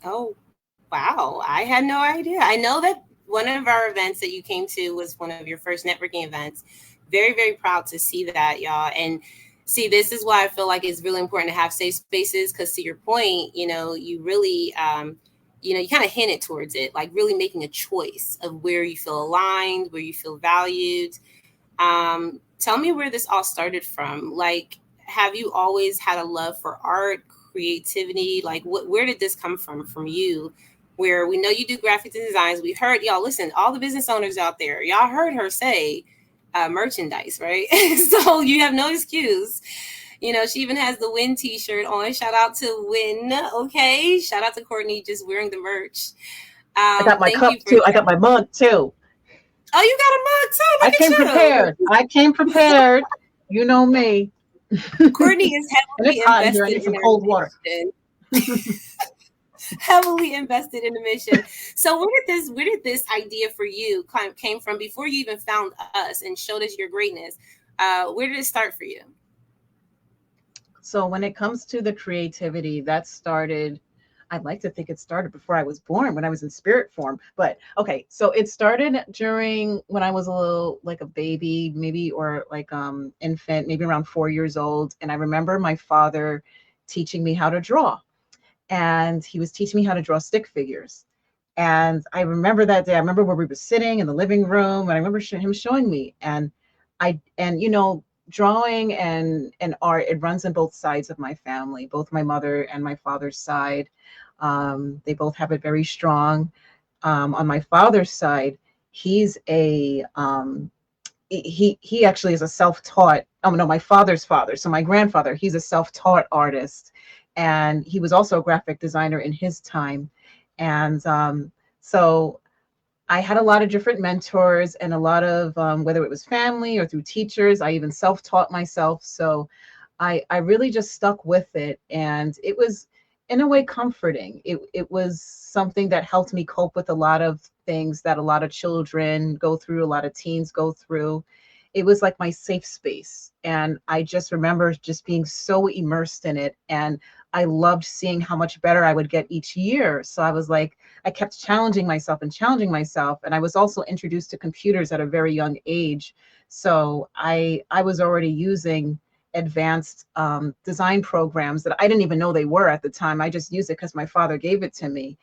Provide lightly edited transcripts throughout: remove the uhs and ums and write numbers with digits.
Oh, wow. I had no idea. I know that one of our events that you came to was one of your first networking events. Very, very proud to see that, y'all. And see, this is why I feel like it's really important to have safe spaces because, to your point, you really, you kind of hinted towards it, like really making a choice of where you feel aligned, where you feel valued. Tell me where this all started from. Like, have you always had a love for art, creativity? Like, where did this come from you? Where we know you do graphics and designs. We heard y'all. Listen, all the business owners out there, y'all heard her say merchandise, right? So you have no excuse. She even has the WIN T-shirt on. Shout out to WIN. Okay, shout out to Courtney just wearing the merch. I got my Thank you cup for too. I that. got my mug too. Oh, you got a mug too. I Look came at prepared. you. I came prepared. You know me. Courtney is And it's heavily hot in here. I invested need in some her cold water. mission. Heavily invested in the mission. So where did this idea for you came from before you even found us and showed us your greatness? Where did it start for you? So when it comes to the creativity, that started, I'd like to think it started before I was born, when I was in spirit form. But okay, so it started during when I was a little like a baby, maybe, or like infant, maybe around 4 years old. And I remember my father teaching me how to draw. And he was teaching me how to draw stick figures. And I remember that day. I remember where we were sitting in the living room, and I remember him showing me. And drawing and art, it runs in both sides of my family, both my mother and my father's side. They both have it very strong. On my father's side, he's a he actually is a self-taught. Oh no, my father's father, so my grandfather, he's a self-taught artist, and he was also a graphic designer in his time. And so I had a lot of different mentors, and a lot of whether it was family or through teachers. I even self-taught myself. So I really just stuck with it, and it was in a way comforting. It was something that helped me cope with a lot of things that a lot of children go through, a lot of teens go through. It was like my safe space, and I just remember just being so immersed in it, and I loved seeing how much better I would get each year. So I was like, I kept challenging myself, and I was also introduced to computers at a very young age. So I was already using advanced design programs that I didn't even know they were at the time. I just used it because my father gave it to me.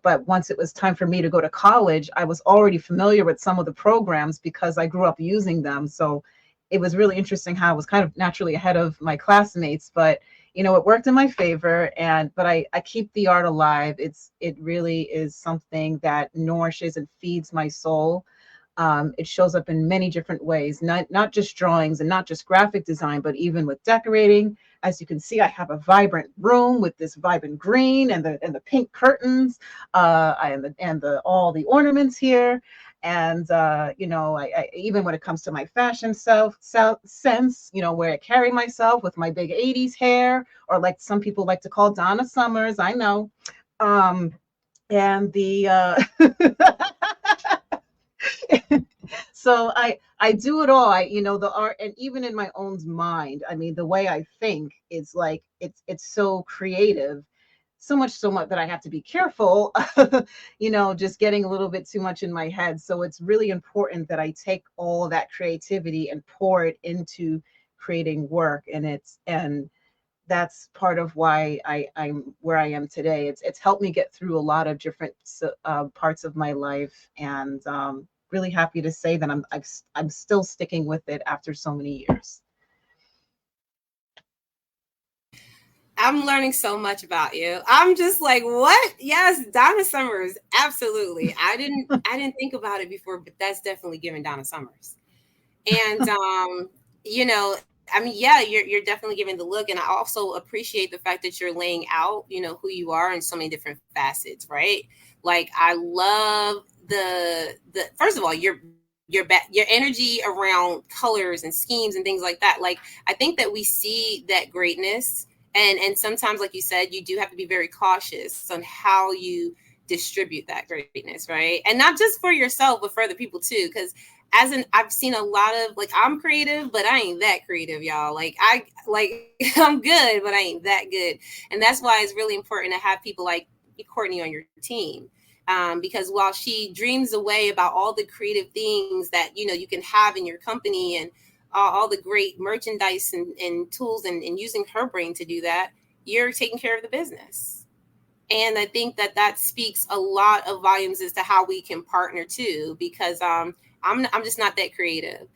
But once it was time for me to go to college, I was already familiar with some of the programs because I grew up using them. So it was really interesting how I was kind of naturally ahead of my classmates. But it worked in my favor. And but I keep the art alive. It really is something that nourishes and feeds my soul. It shows up in many different ways, not just drawings and not just graphic design, but even with decorating. As you can see, I have a vibrant room with this vibrant green and the pink curtains, and the all the ornaments here. And I even when it comes to my fashion sense, where I carry myself with my big '80s hair, or like some people like to call Donna Summers. I know. Um, and the so I do it all. The art, and even in my own mind, I mean, the way I think is like it's so creative, so much that I have to be careful, just getting a little bit too much in my head. So it's really important that I take all of that creativity and pour it into creating work. And that's part of why I'm where I am today. It's helped me get through a lot of different parts of my life, and really happy to say that I'm still sticking with it after so many years. I'm learning so much about you. I'm just like, what? Yes, Donna Summers, absolutely. I didn't think about it before, but that's definitely giving Donna Summers. And I mean, yeah, you're definitely giving the look, and I also appreciate the fact that you're laying out, who you are in so many different facets, right? Like, I love the first of all, your energy around colors and schemes and things like that. Like, I think that we see that greatness, and sometimes, like you said, you do have to be very cautious on how you distribute that greatness, right? And not just for yourself, but for other people too, because I've seen a lot of, like, I'm creative, but I ain't that creative, y'all. Like I'm good, but I ain't that good. And that's why it's really important to have people like Courtney on your team. Because while she dreams away about all the creative things that you can have in your company, and all the great merchandise and tools, and using her brain to do that, you're taking care of the business. And I think that speaks a lot of volumes as to how we can partner too, because I'm just not that creative.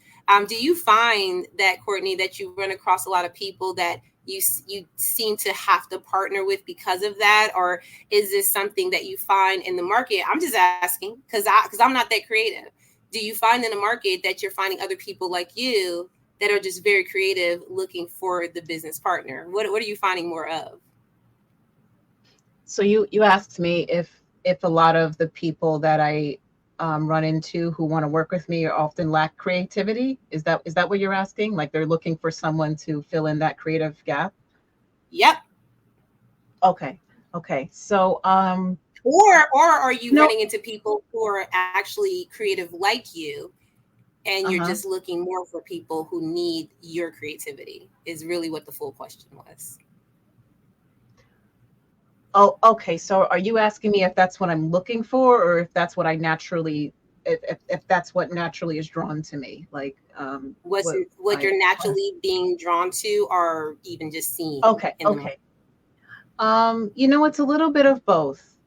Do you find that, Courtney, that you run across a lot of people that you seem to have to partner with because of that, or is this something that you find in the market? I'm just asking because I'm not that creative. Do you find in the market that you're finding other people like you that are just very creative looking for the business partner? What are you finding more of? So you asked me if a lot of the people that I run into who want to work with me often lack creativity. Is that what you're asking? Like they're looking for someone to fill in that creative gap? Yep. Okay. Okay. So Or are you no. running into people who are actually creative like you, and you're Uh-huh. just looking more for people who need your creativity, is really what the full question was. Oh, okay. So are you asking me if that's what I'm looking for, or if that's what I naturally, if that's what naturally is drawn to me? Like, What I, you're naturally being drawn to, or even just seeing okay, in the market? okay. It's a little bit of both.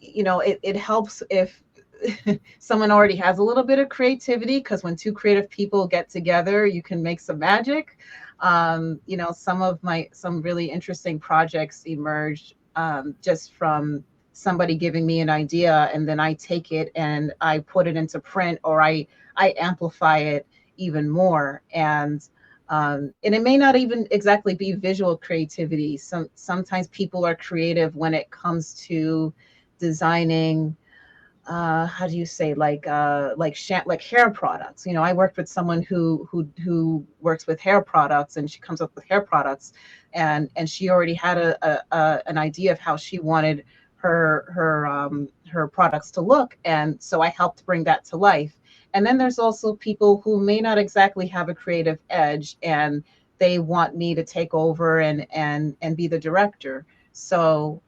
It helps if someone already has a little bit of creativity, because when two creative people get together, you can make some magic. Some really interesting projects emerged just from somebody giving me an idea, and then I take it and I put it into print, or I amplify it even more. And it may not even exactly be visual creativity. Sometimes people are creative when it comes to designing, how do you say, like hair products. I worked with someone who works with hair products, and she comes up with hair products, and she already had an idea of how she wanted her products to look, and so I helped bring that to life. And then there's also people who may not exactly have a creative edge, and they want me to take over and be the director. So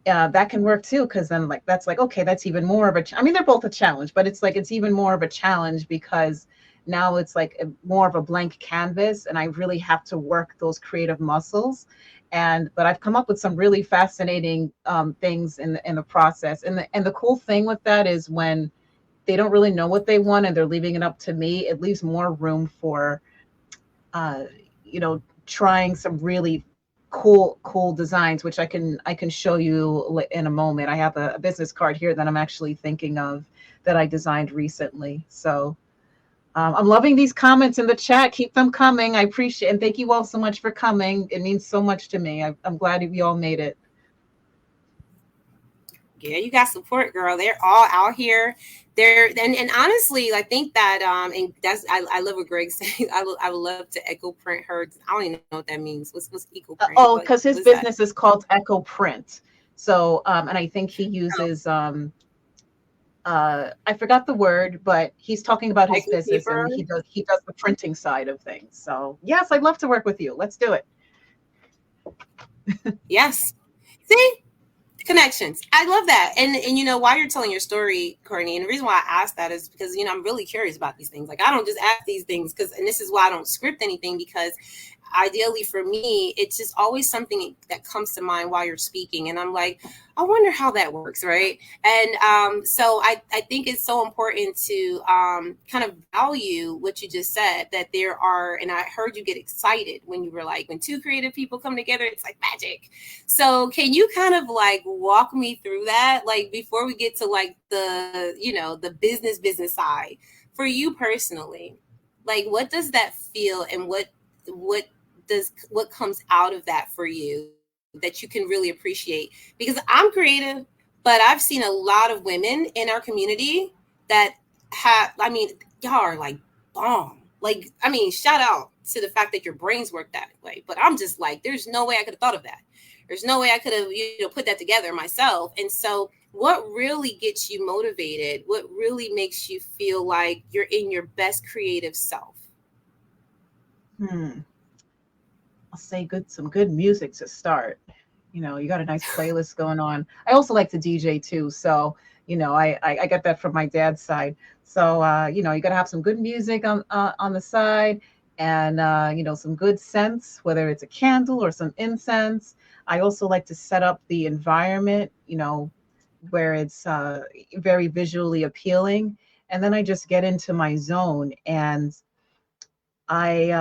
that can work too, because then like that's like, okay, that's even more of I mean, they're both a challenge, but it's like it's even more of a challenge because now it's like more of a blank canvas, and I really have to work those creative muscles. But I've come up with some really fascinating things in the process. And the cool thing with that is when they don't really know what they want and they're leaving it up to me, it leaves more room for uh, trying some really cool designs, which I can show you in a moment. I have a business card here that I'm actually thinking of that I designed recently. So I'm loving these comments in the chat. Keep them coming. I appreciate, and thank you all so much for coming. It means so much to me. I'm glad you all made it. Yeah, you got support, girl. They're all out here. And honestly, I think that and I love what Greg said. I would love to echo print her. I don't even know what that means. What's eco print? Oh, What because his was that? business is called Echo Print. So, and I think he uses I forgot the word, but he's talking about his Eco business, paper. and he does the printing side of things. So yes, I'd love to work with you. Let's do it. Yes. See, connections. I love that. And while you're telling your story, Courtney, and the reason why I asked that is because I'm really curious about these things. Like, I don't just ask these things and this is why I don't script anything, because ideally for me, it's just always something that comes to mind while you're speaking, and I'm like, I wonder how that works, right? And so I think it's so important to kind of value what you just said, that there are, and I heard you get excited when you were like, when two creative people come together, it's like magic. So can you kind of like walk me through that, like before we get to like the business side, for you personally, like what does that feel, and what comes out of that for you that you can really appreciate? Because I'm creative, but I've seen a lot of women in our community that have, I mean, y'all are like bomb. Like, I mean, shout out to the fact that your brains work that way. But I'm just like, there's no way I could have thought of that. There's no way I could have, put that together myself. And so what really gets you motivated? What really makes you feel like you're in your best creative self? Hmm. I'll say some good music to start. You got a nice playlist going on. I also like to DJ too. So, I got that from my dad's side. So, you got to have some good music on the side, and, some good scents, whether it's a candle or some incense. I also like to set up the environment, where it's very visually appealing. And then I just get into my zone, and I,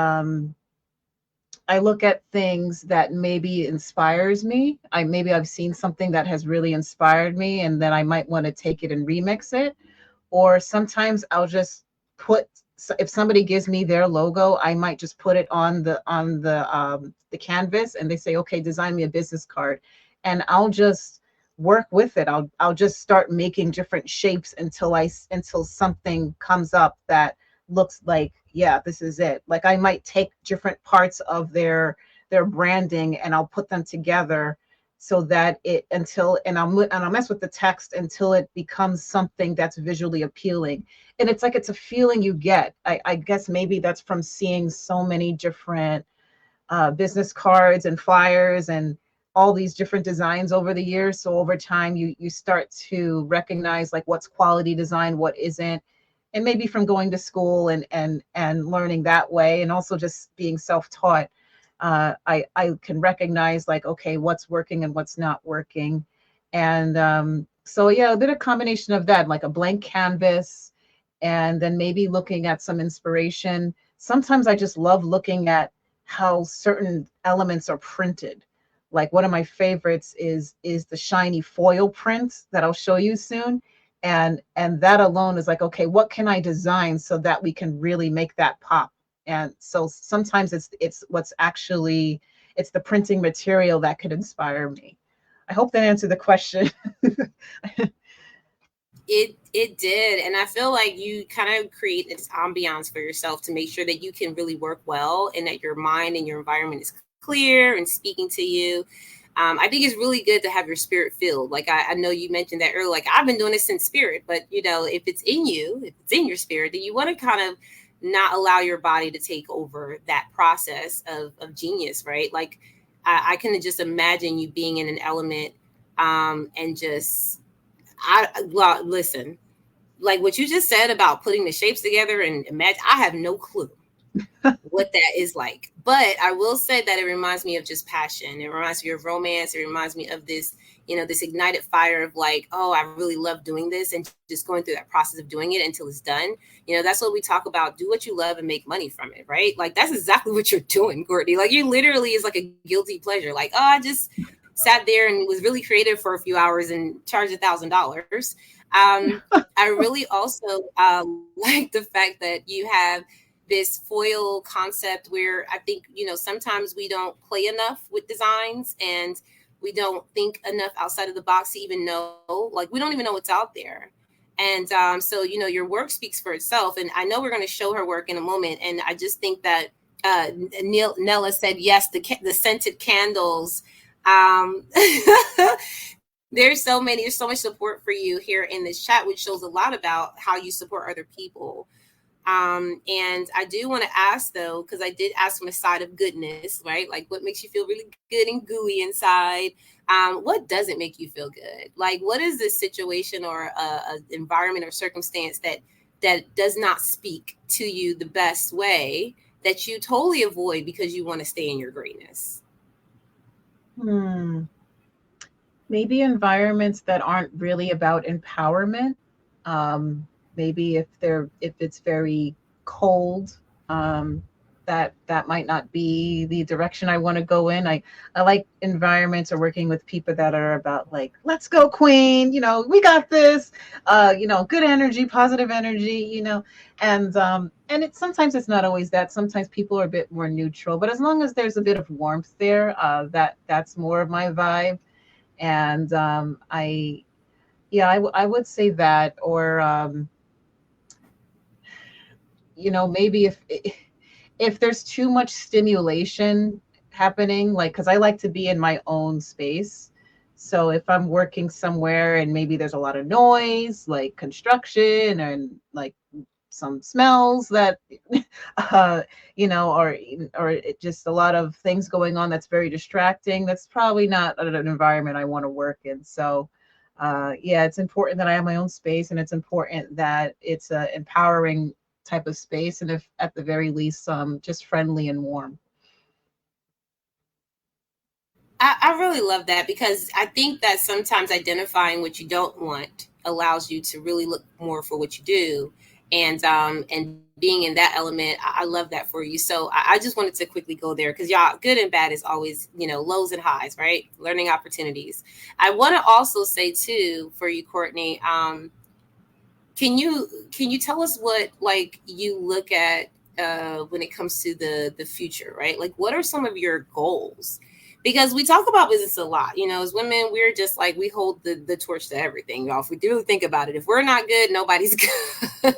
I look at things that maybe inspires me. Maybe I've seen something that has really inspired me, and then I might want to take it and remix it. Or sometimes I'll just put, if somebody gives me their logo, I might just put it on the canvas, and they say, okay, design me a business card, and I'll just work with it. I'll just start making different shapes until something comes up that looks like, yeah, this is it. Like, I might take different parts of their branding, and I'll put them together, so that I'll mess with the text until it becomes something that's visually appealing. And it's a feeling you get. I guess maybe that's from seeing so many different business cards and flyers and all these different designs over the years. So over time, you start to recognize like what's quality design, what isn't, and maybe from going to school and learning that way, and also just being self-taught. I can recognize like, okay, what's working and what's not working. And so, yeah, a bit of combination of that, like a blank canvas, and then maybe looking at some inspiration. Sometimes I just love looking at how certain elements are printed. Like, one of my favorites is the shiny foil print that I'll show you soon. And that alone is like, okay, what can I design so that we can really make that pop? And so sometimes it's the printing material that could inspire me. I hope that answered the question. It did, and I feel like you kind of create this ambiance for yourself to make sure that you can really work well, and that your mind and your environment is clear and speaking to you. I think it's really good to have your spirit filled. Like, I know you mentioned that earlier. Like, I've been doing this since spirit, but if it's in you, if it's in your spirit, then you want to kind of not allow your body to take over that process of genius, right? Like, I can just imagine you being in an element, and just well, listen, like what you just said about putting the shapes together and imagine, I have no clue what that is like. But I will say that it reminds me of just passion. It reminds me of romance. It reminds me of this, this ignited fire of like, oh, I really love doing this, and just going through that process of doing it until it's done. That's what we talk about. Do what you love and make money from it, right? Like, that's exactly what you're doing, Courtney. Like, you literally is like a guilty pleasure. Like, oh, I just sat there and was really creative for a few hours and charged $1,000. I really also like the fact that you have this foil concept where I think, sometimes we don't play enough with designs, and we don't think enough outside of the box to even know, like, we don't even know what's out there. And so, your work speaks for itself. And I know we're going to show her work in a moment. And I just think that Nella said, yes, the scented candles. There's so much support for you here in this chat, which shows a lot about how you support other people. And I do want to ask, though, because I did ask from a side of goodness, right? Like, what makes you feel really good and gooey inside? What doesn't make you feel good? Like, what is this situation or a environment or circumstance that does not speak to you the best way, that you totally avoid because you want to stay in your greatness? Maybe environments that aren't really about empowerment. Maybe if it's very cold, that might not be the direction I want to go in. I like environments or working with people that are about like, let's go, queen, we got this, good energy, positive energy, and sometimes it's not always that. Sometimes people are a bit more neutral, but as long as there's a bit of warmth there, that's more of my vibe. And I would say that. Or maybe if there's too much stimulation happening, like, because I like to be in my own space. So if I'm working somewhere and maybe there's a lot of noise, like construction and like some smells that uh, or just a lot of things going on that's very distracting. That's probably not an environment I want to work in. So yeah, it's important that I have my own space, and it's important that it's a empowering type of space, and if at the very least just friendly and warm. I really love that because I think that sometimes identifying what you don't want allows you to really look more for what you do. And being in that element, I love that for you. So I just wanted to quickly go there because y'all, good and bad is always, lows and highs, right? Learning opportunities. I want to also say too for you, Courtney, can you tell us what like you look at when it comes to the future, right? Like, what are some of your goals? Because we talk about business a lot, as women, we're just like we hold the torch to everything, y'all. If we do think about it, if we're not good, nobody's good.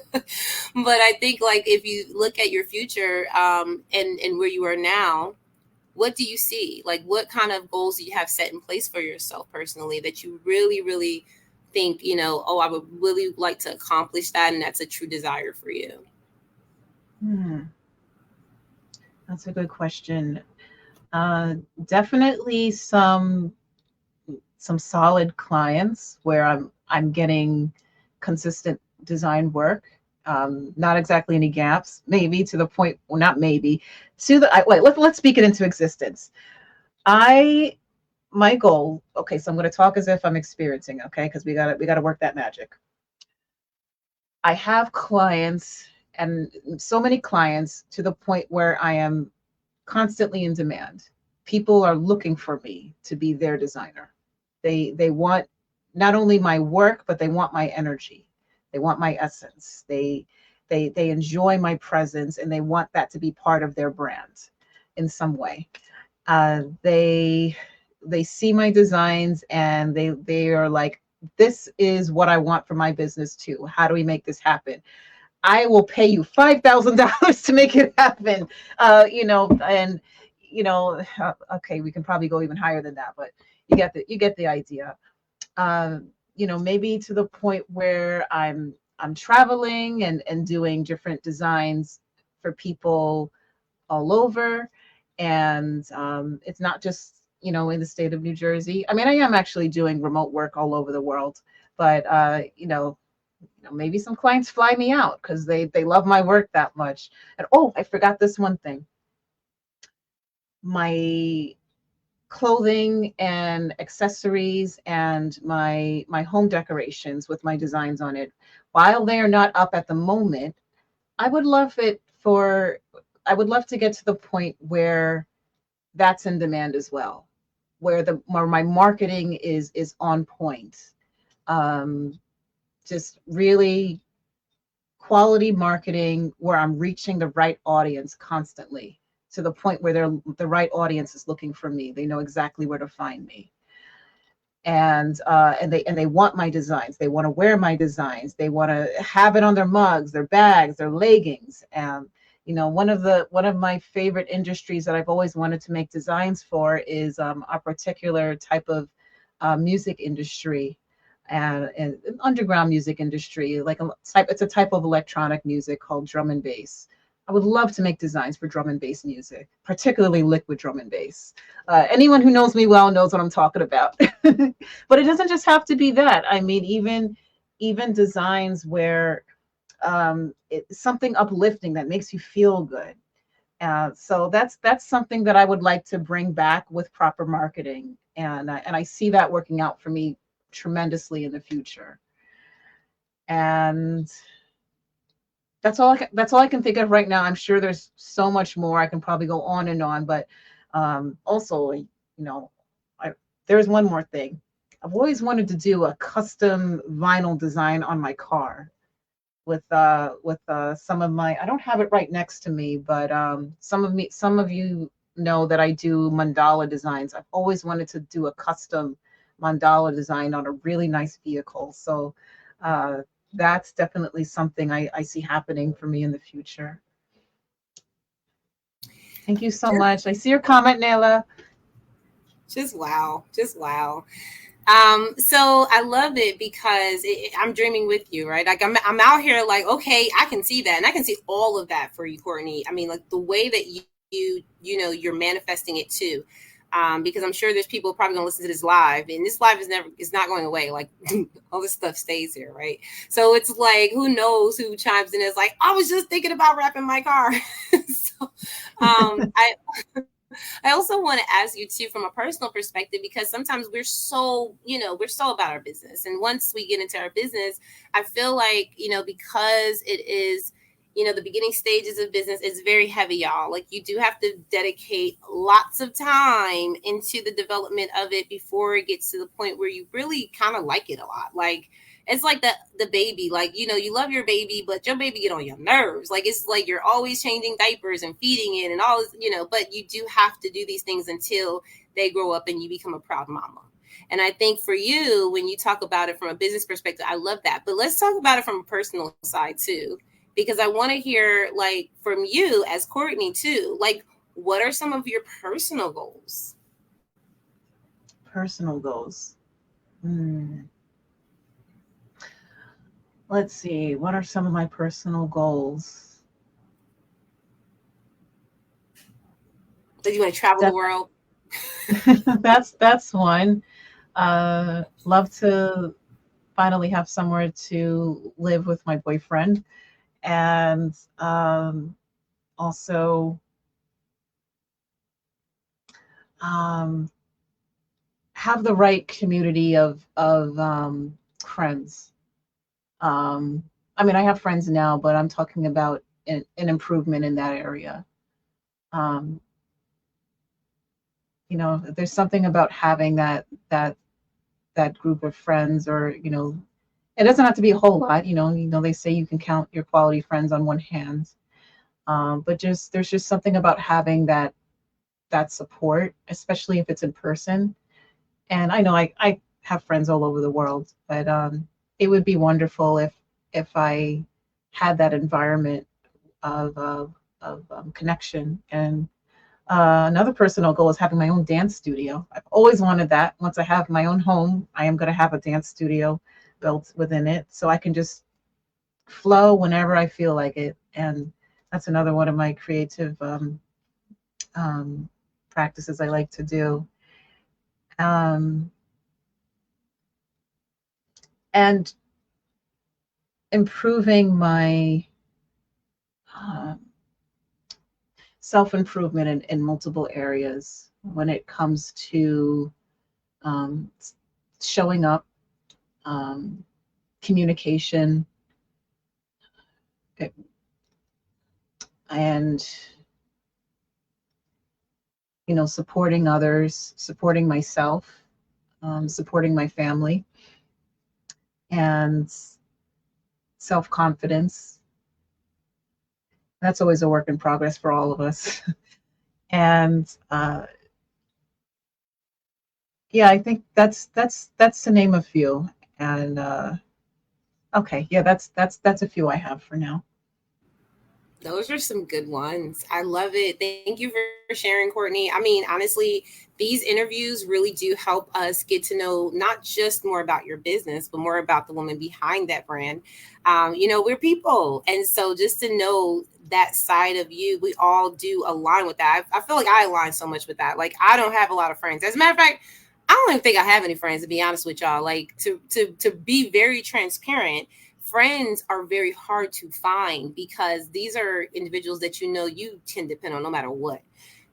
But I think like if you look at your future and where you are now, what do you see? Like, what kind of goals do you have set in place for yourself personally that you really, really think, oh, I would really like to accomplish that, and that's a true desire for you? Hmm, that's a good question. Uh, Definitely some solid clients where I'm getting consistent design work. Not exactly any gaps, maybe to the point, well, not maybe, to the, wait, let's speak it into existence. I, my goal, okay, so I'm going to talk as if I'm experiencing, okay, because we got to work that magic. I have clients and so many clients to the point where I am constantly in demand. People are looking for me to be their designer. They want not only my work, but they want my energy. They want my essence. They enjoy my presence, and they want that to be part of their brand in some way. They see my designs, and they are like, this is what I want for my business too. How do we make this happen? I will pay you $5,000 to make it happen. And okay, we can probably go even higher than that, but you get the idea. Maybe to the point where I'm traveling and doing different designs for people all over, and it's not just in the state of New Jersey. I mean, I am actually doing remote work all over the world, but maybe some clients fly me out because they love my work that much. And oh, I forgot this one thing. My clothing and accessories and my home decorations with my designs on it, while they are not up at the moment, I would love it for I would love to get to the point where that's in demand as well, where my marketing is on point. Um, just really quality marketing where I'm reaching the right audience constantly to the point where the right audience is looking for me. They know exactly where to find me. And they want my designs. They want to wear my designs. They want to have it on their mugs, their bags, their leggings. And one of my favorite industries that I've always wanted to make designs for is a particular type of music industry, and an underground music industry, like it's a type of electronic music called drum and bass. I would love to make designs for drum and bass music, particularly liquid drum and bass. Anyone who knows me well knows what I'm talking about. But it doesn't just have to be that. I mean, even designs where it's something uplifting that makes you feel good. So that's something that I would like to bring back with proper marketing, and I see that working out for me tremendously in the future. And that's all I can think of right now. I'm sure there's so much more. I can probably go on and on, but also, I, there's one more thing. I've always wanted to do a custom vinyl design on my car with some of my. I don't have it right next to me, but some of you know that I do mandala designs. I've always wanted to do a custom mandala design on a really nice vehicle. So uh, that's definitely something I see happening for me in the future. Thank you so much. I see your comment, Nayla. Just wow. Just wow. So I love it because I'm dreaming with you, right? Like I'm out here like, okay, I can see that. And I can see all of that for you, Courtney. I mean, like the way that you know, you're manifesting it too. Because I'm sure there's people probably gonna listen to this live, and this live is not going away. Like all this stuff stays here, right? So it's like, who knows who chimes in is like, I was just thinking about wrapping my car. So I I also want to ask you too from a personal perspective, because sometimes we're so, you know, we're so about our business. And once we get into our business, I feel like, you know, because it is, you know, the beginning stages of business, it's very heavy, y'all. Like you do have to dedicate lots of time into the development of it before it gets to the point where you really kind of like it a lot. Like it's like the baby, like, you know, you love your baby, but your baby get on your nerves. Like it's like you're always changing diapers and feeding it and all this, you know, but you do have to do these things until they grow up and you become a proud mama. And I think for you, when you talk about it from a business perspective, I love that. But let's talk about it from a personal side too, because I want to hear like from you as Courtney too, like what are some of your personal goals? Personal goals. Hmm. Let's see. What are some of my personal goals? Do you want to travel the world? That's one. Love to finally have somewhere to live with my boyfriend, and also um, have the right community of friends. Um, I mean, I have friends now, but I'm talking about an improvement in that area. Um, you know, there's something about having that group of friends, or you know, it doesn't have to be a whole lot. You know, they say you can count your quality friends on one hand, but just there's just something about having that support, especially if it's in person. And I know I have friends all over the world, but it would be wonderful if I had that environment of connection. And another personal goal is having my own dance studio. I've always wanted that. Once I have my own home, I am going to have a dance studio built within it, so I can just flow whenever I feel like it. And that's another one of my creative um, practices I like to do. Um, and improving my uh, self improvement in multiple areas when it comes to um, showing up, um, communication, and you know, supporting others, supporting myself, supporting my family, and self confidence. That's always a work in progress for all of us. And yeah, I think that's to name a few. And okay, yeah, that's a few I have for now. Those are some good ones. I love it. Thank you for sharing, Courtney. I mean, honestly, these interviews really do help us get to know not just more about your business, but more about the woman behind that brand. You know, we're people. And so just to know that side of you, we all do align with that. I feel like I align so much with that. Like, I don't have a lot of friends. As a matter of fact, I don't even think I have any friends, to be honest with y'all. Like, to be very transparent, friends are very hard to find because these are individuals that you know you can depend on no matter what.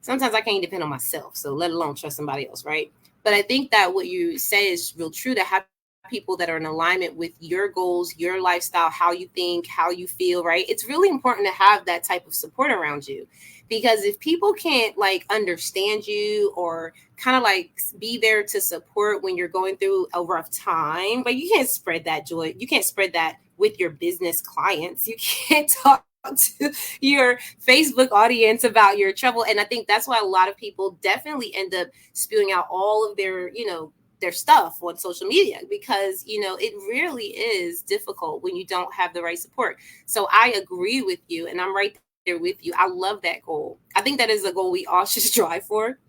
Sometimes I can't depend on myself, so let alone trust somebody else, right? But I think that what you say is real true, to have people that are in alignment with your goals, your lifestyle, how you think, how you feel, right? It's really important to have that type of support around you, because if people can't like understand you or kind of like be there to support when you're going through a rough time, like you can't spread that joy, you can't spread that with your business clients, you can't talk to your Facebook audience about your trouble. And I think that's why a lot of people definitely end up spewing out all of their, you know, their stuff on social media, because you know it really is difficult when you don't have the right support. So I agree with you, and I'm right there with you. I love that goal. I think that is a goal we all should strive for.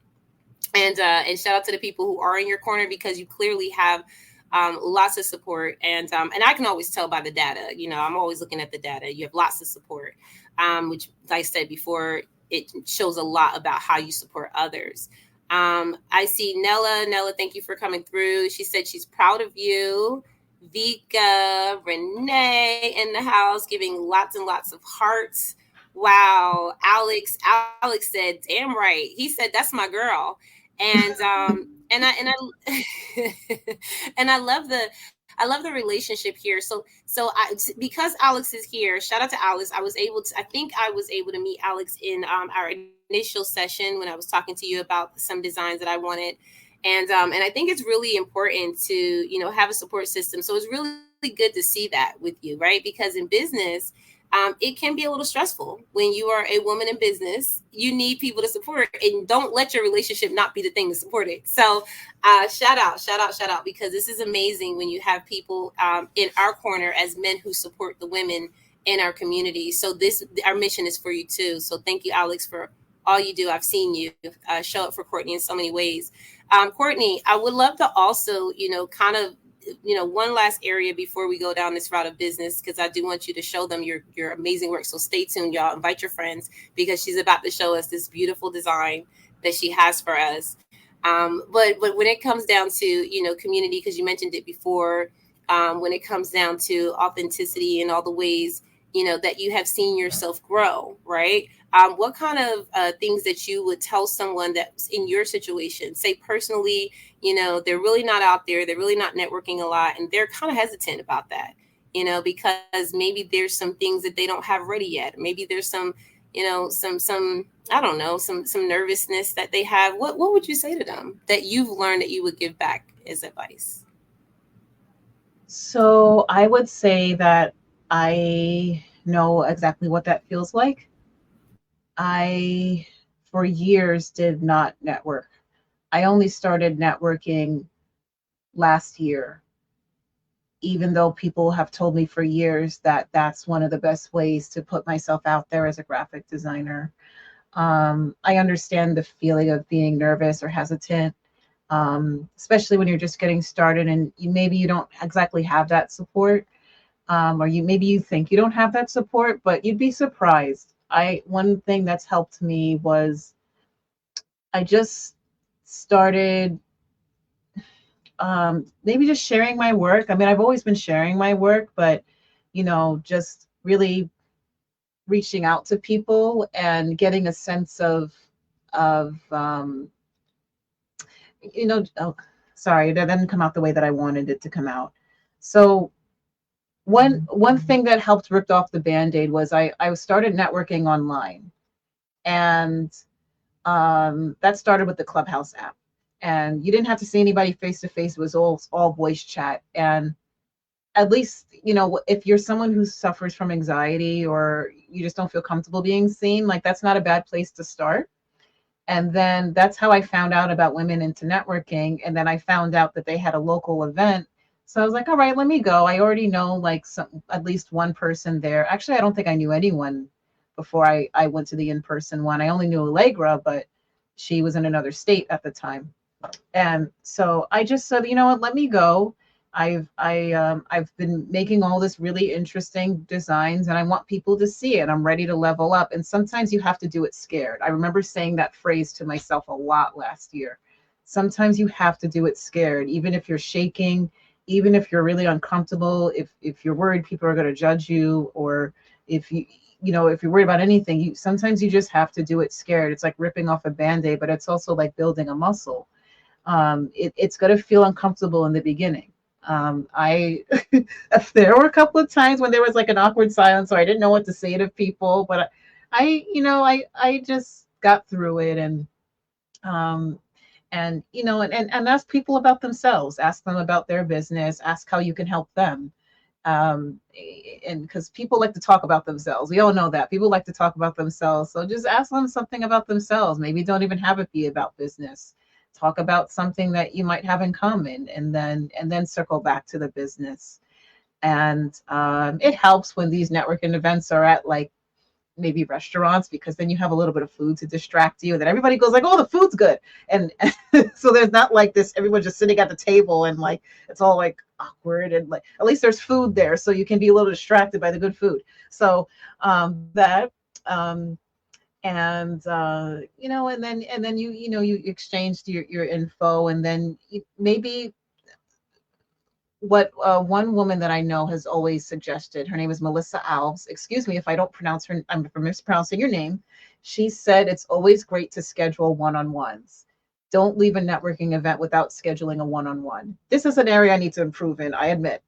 And shout out to the people who are in your corner, because you clearly have lots of support. And I can always tell by the data. I'm always looking at the data. You have lots of support, which, like I said before, it shows a lot about how you support others. I see Nella. Nella, thank you for coming through. She said she's proud of you. Vika, Renee in the house, giving lots and lots of hearts. Wow. Alex said, damn right. He said, that's my girl. And I and I love the relationship here. So because Alex is here, shout out to Alex. I think I was able to meet Alex in our initial session when I was talking to you about some designs that I wanted. And I think it's really important to have a support system. So it's really good to see that with you, right? Because in business, it can be a little stressful when you are a woman in business. You need people to support, and don't let your relationship not be the thing to support it. So shout out, because this is amazing when you have people in our corner as men who support the women in our community. So our mission is for you too. So thank you, Alex, for all you do. I've seen you show up for Courtney in so many ways. Courtney, I would love to also, kind of, one last area before we go down this route of business, because I do want you to show them your amazing work. So stay tuned, y'all. Invite your friends, because she's about to show us this beautiful design that she has for us. But when it comes down to community, because you mentioned it before, when it comes down to authenticity and all the ways that you have seen yourself grow, right? What kind of things that you would tell someone that's in your situation? Say personally, they're really not out there, they're really not networking a lot, and they're kind of hesitant about that, because maybe there's some things that they don't have ready yet. Maybe there's some, some I don't know, some nervousness that they have. What would you say to them that you've learned that you would give back as advice? So I would say that I know exactly what that feels like. I, for years, did not network. I only started networking last year, even though people have told me for years that that's one of the best ways to put myself out there as a graphic designer. I understand the feeling of being nervous or hesitant, especially when you're just getting started and maybe you don't exactly have that support, or maybe you think you don't have that support, but you'd be surprised. One thing that's helped me was I just started maybe just sharing my work. I mean, I've always been sharing my work, but just really reaching out to people and getting a sense of oh, sorry, that didn't come out the way that I wanted it to come out. So one thing that helped rip off the Band-Aid was I started networking online, and that started with the Clubhouse app. And you didn't have to see anybody face to face. It was all voice chat. And at least, if you're someone who suffers from anxiety or you just don't feel comfortable being seen, like that's not a bad place to start. And then that's how I found out about Women into Networking. And then I found out that they had a local event. So I was like, all right, let me go. I already know like at least one person there. Actually, I don't think I knew anyone before I went to the in-person one. I only knew Allegra, but she was in another state at the time. And so I just said, you know what, let me go. I've been making all this really interesting designs, and I want people to see it. I'm ready to level up. And sometimes you have to do it scared. I remember saying that phrase to myself a lot last year. Sometimes you have to do it scared, even if you're shaking, even if you're really uncomfortable, if you're worried people are going to judge you, or if if you're worried about anything, sometimes you just have to do it scared. It's like ripping off a Band-Aid, but it's also like building a muscle. It's going to feel uncomfortable in the beginning. I there were a couple of times when there was like an awkward silence, or I didn't know what to say to people, but I just got through it. And ask people about themselves, ask them about their business, ask how you can help them. And because people like to talk about themselves, we all know that people like to talk about themselves. So just ask them something about themselves. Maybe don't even have it be about business. Talk about something that you might have in common, and then circle back to the business. And it helps when these networking events are at like maybe restaurants, because then you have a little bit of food to distract you, and then everybody goes like, oh, the food's good. And so there's not like this, everyone just sitting at the table and like it's all like awkward, and like at least there's food there, so you can be a little distracted by the good food. So that and and then you exchanged your info, and then maybe what one woman that I know has always suggested, her name is Melissa Alves. Excuse me if I don't pronounce her, I'm mispronouncing your name. She said it's always great to schedule one-on-ones. Don't leave a networking event without scheduling a one-on-one. This is an area I need to improve in, I admit.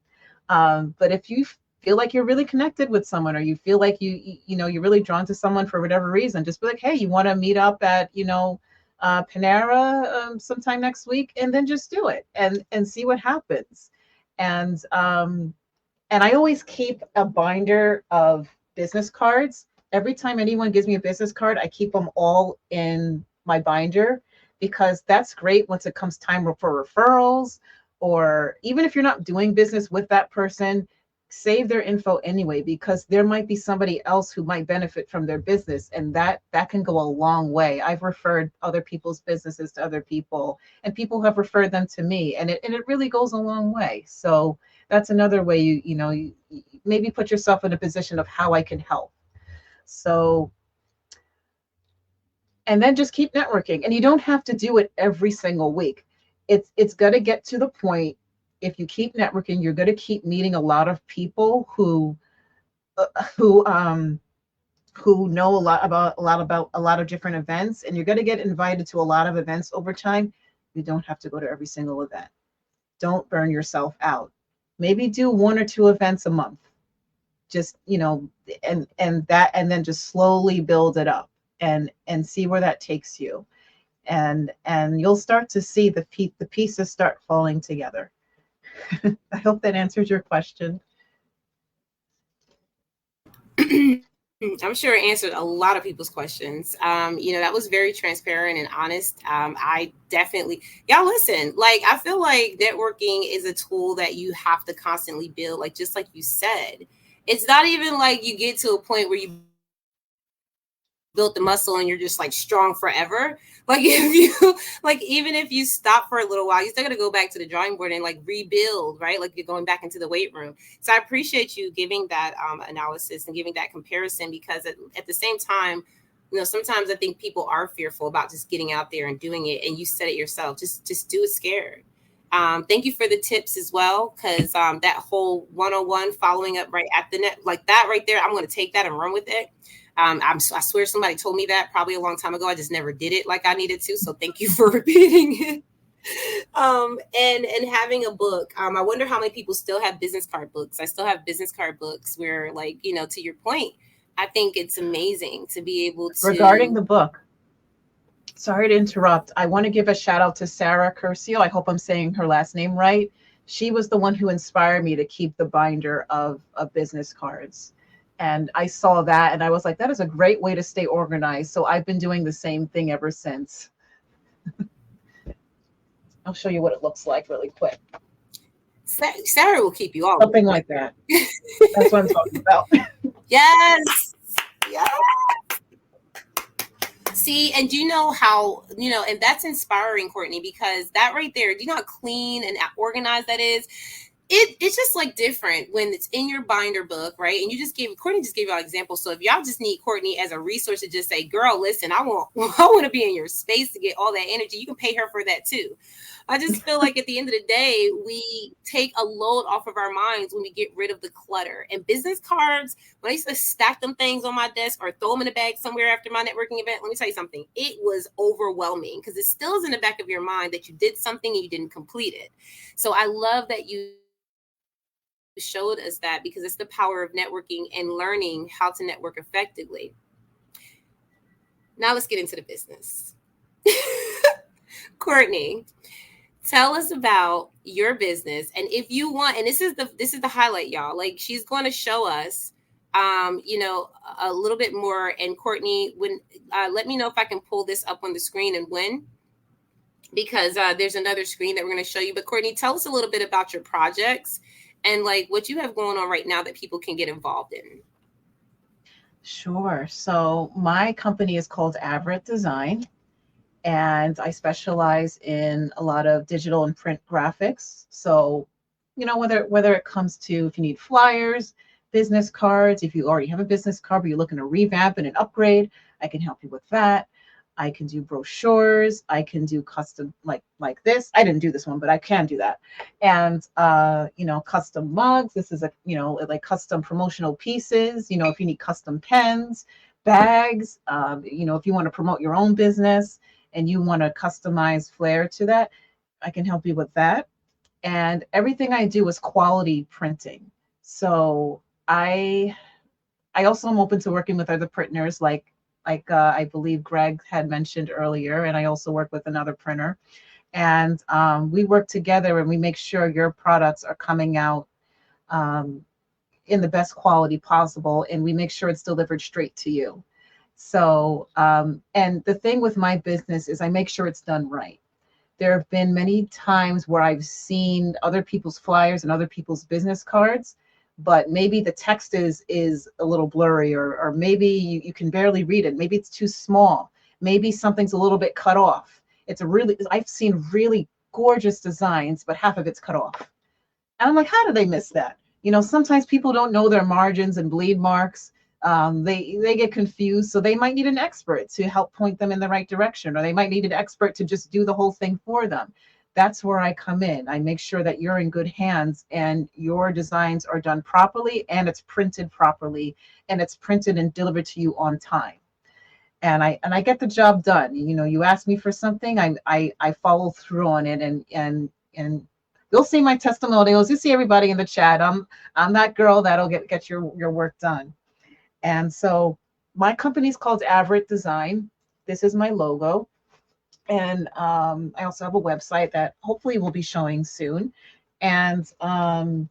But if you feel like you're really connected with someone, or you feel like you're really drawn to someone for whatever reason, just be like, hey, you want to meet up at Panera sometime next week, and then just do it and see what happens. And I always keep a binder of business cards. Every time anyone gives me a business card, I keep them all in my binder, because that's great once it comes time for referrals, or even if you're not doing business with that person, save their info anyway, because there might be somebody else who might benefit from their business, and that can go a long way. I've referred other people's businesses to other people, and people have referred them to me, and it really goes a long way. So that's another way you maybe put yourself in a position of how I can help. So, and then just keep networking, and you don't have to do it every single week. It's going to get to the point, if you keep networking, you're going to keep meeting a lot of people who know a lot about a lot of different events, and you're going to get invited to a lot of events over time. You don't have to go to every single event. Don't burn yourself out. Maybe do 1 or 2 events a month. Just, and then just slowly build it up and see where that takes you. And you'll start to see the pieces start falling together. I hope that answers your question. I'm sure it answered a lot of people's questions. That was very transparent and honest. I definitely, y'all listen, like, I feel like networking is a tool that you have to constantly build. Like, just like you said, it's not even like you get to a point where you built the muscle and you're just like strong forever. Like, if you even if you stop for a little while, you still got to go back to the drawing board and like rebuild, right? Like, you're going back into the weight room. So I appreciate you giving that analysis and giving that comparison, because at the same time, sometimes I think people are fearful about just getting out there and doing it. And you said it yourself, just do it scared. Thank you for the tips as well, because that whole one-on-one following up right at the net, like that right there, I'm going to take that and run with it. I swear somebody told me that probably a long time ago. I just never did it like I needed to. So thank you for repeating it. And having a book. I wonder how many people still have business card books. I still have business card books where, like, to your point, I think it's amazing to be able to. Regarding the book, sorry to interrupt. I want to give a shout out to Sarah Curcio. I hope I'm saying her last name right. She was the one who inspired me to keep the binder of business cards. And I saw that and I was like, that is a great way to stay organized. So I've been doing the same thing ever since. I'll show you what it looks like really quick. Sarah will keep you all. Something like that. That's what I'm talking about. Yes. Yes. See, and do you know how, and that's inspiring, Courtney, because that right there, do you know how clean and organized that is? It's just like different when it's in your binder book, right? And Courtney just gave y'all examples. So if y'all just need Courtney as a resource to just say, girl, listen, I want to be in your space to get all that energy, you can pay her for that too. I just feel like at the end of the day, we take a load off of our minds when we get rid of the clutter. And business cards, when I used to stack them things on my desk or throw them in a bag somewhere after my networking event, let me tell you something, it was overwhelming, because it still is in the back of your mind that you did something and you didn't complete it. So I love that you showed us that, because it's the power of networking and learning how to network effectively. Now let's get into the business. Courtney, tell us about your business. And if you want, and this is the highlight, y'all, like, she's going to show us a little bit more. And Courtney, when let me know if I can pull this up on the screen and when, because there's another screen that we're going to show you. But Courtney, tell us a little bit about your projects and like what you have going on right now that people can get involved in. Sure. So my company is called Averett Design, and I specialize in a lot of digital and print graphics. So, whether it comes to if you need flyers, business cards, if you already have a business card but you're looking to revamp and an upgrade, I can help you with that. I can do brochures. I can do custom like this. I didn't do this one, but I can do that. And custom mugs. This is like custom promotional pieces. If you need custom pens, bags. If you want to promote your own business and you want to customize flair to that, I can help you with that. And everything I do is quality printing. So I also am open to working with other printers like I believe Greg had mentioned earlier, and I also work with another printer. And we work together and we make sure your products are coming out um, in the best quality possible, and we make sure it's delivered straight to you. So, and the thing with my business is I make sure it's done right. There have been many times where I've seen other people's flyers and other people's business cards, but maybe the text is a little blurry, or maybe you can barely read it. Maybe it's too small. Maybe something's a little bit cut off. I've seen really gorgeous designs, but half of it's cut off. And I'm like, how do they miss that? Sometimes people don't know their margins and bleed marks. They get confused, so they might need an expert to help point them in the right direction, or they might need an expert to just do the whole thing for them. That's where I come in. I make sure that you're in good hands and your designs are done properly, and it's printed properly, and it's printed and delivered to you on time. And I get the job done. You ask me for something, I follow through on it, and you'll see my testimonials. You see everybody in the chat. I'm that girl that'll get your work done. And so my company's called Averett Design. This is my logo. And I also have a website that hopefully will be showing soon. And I'm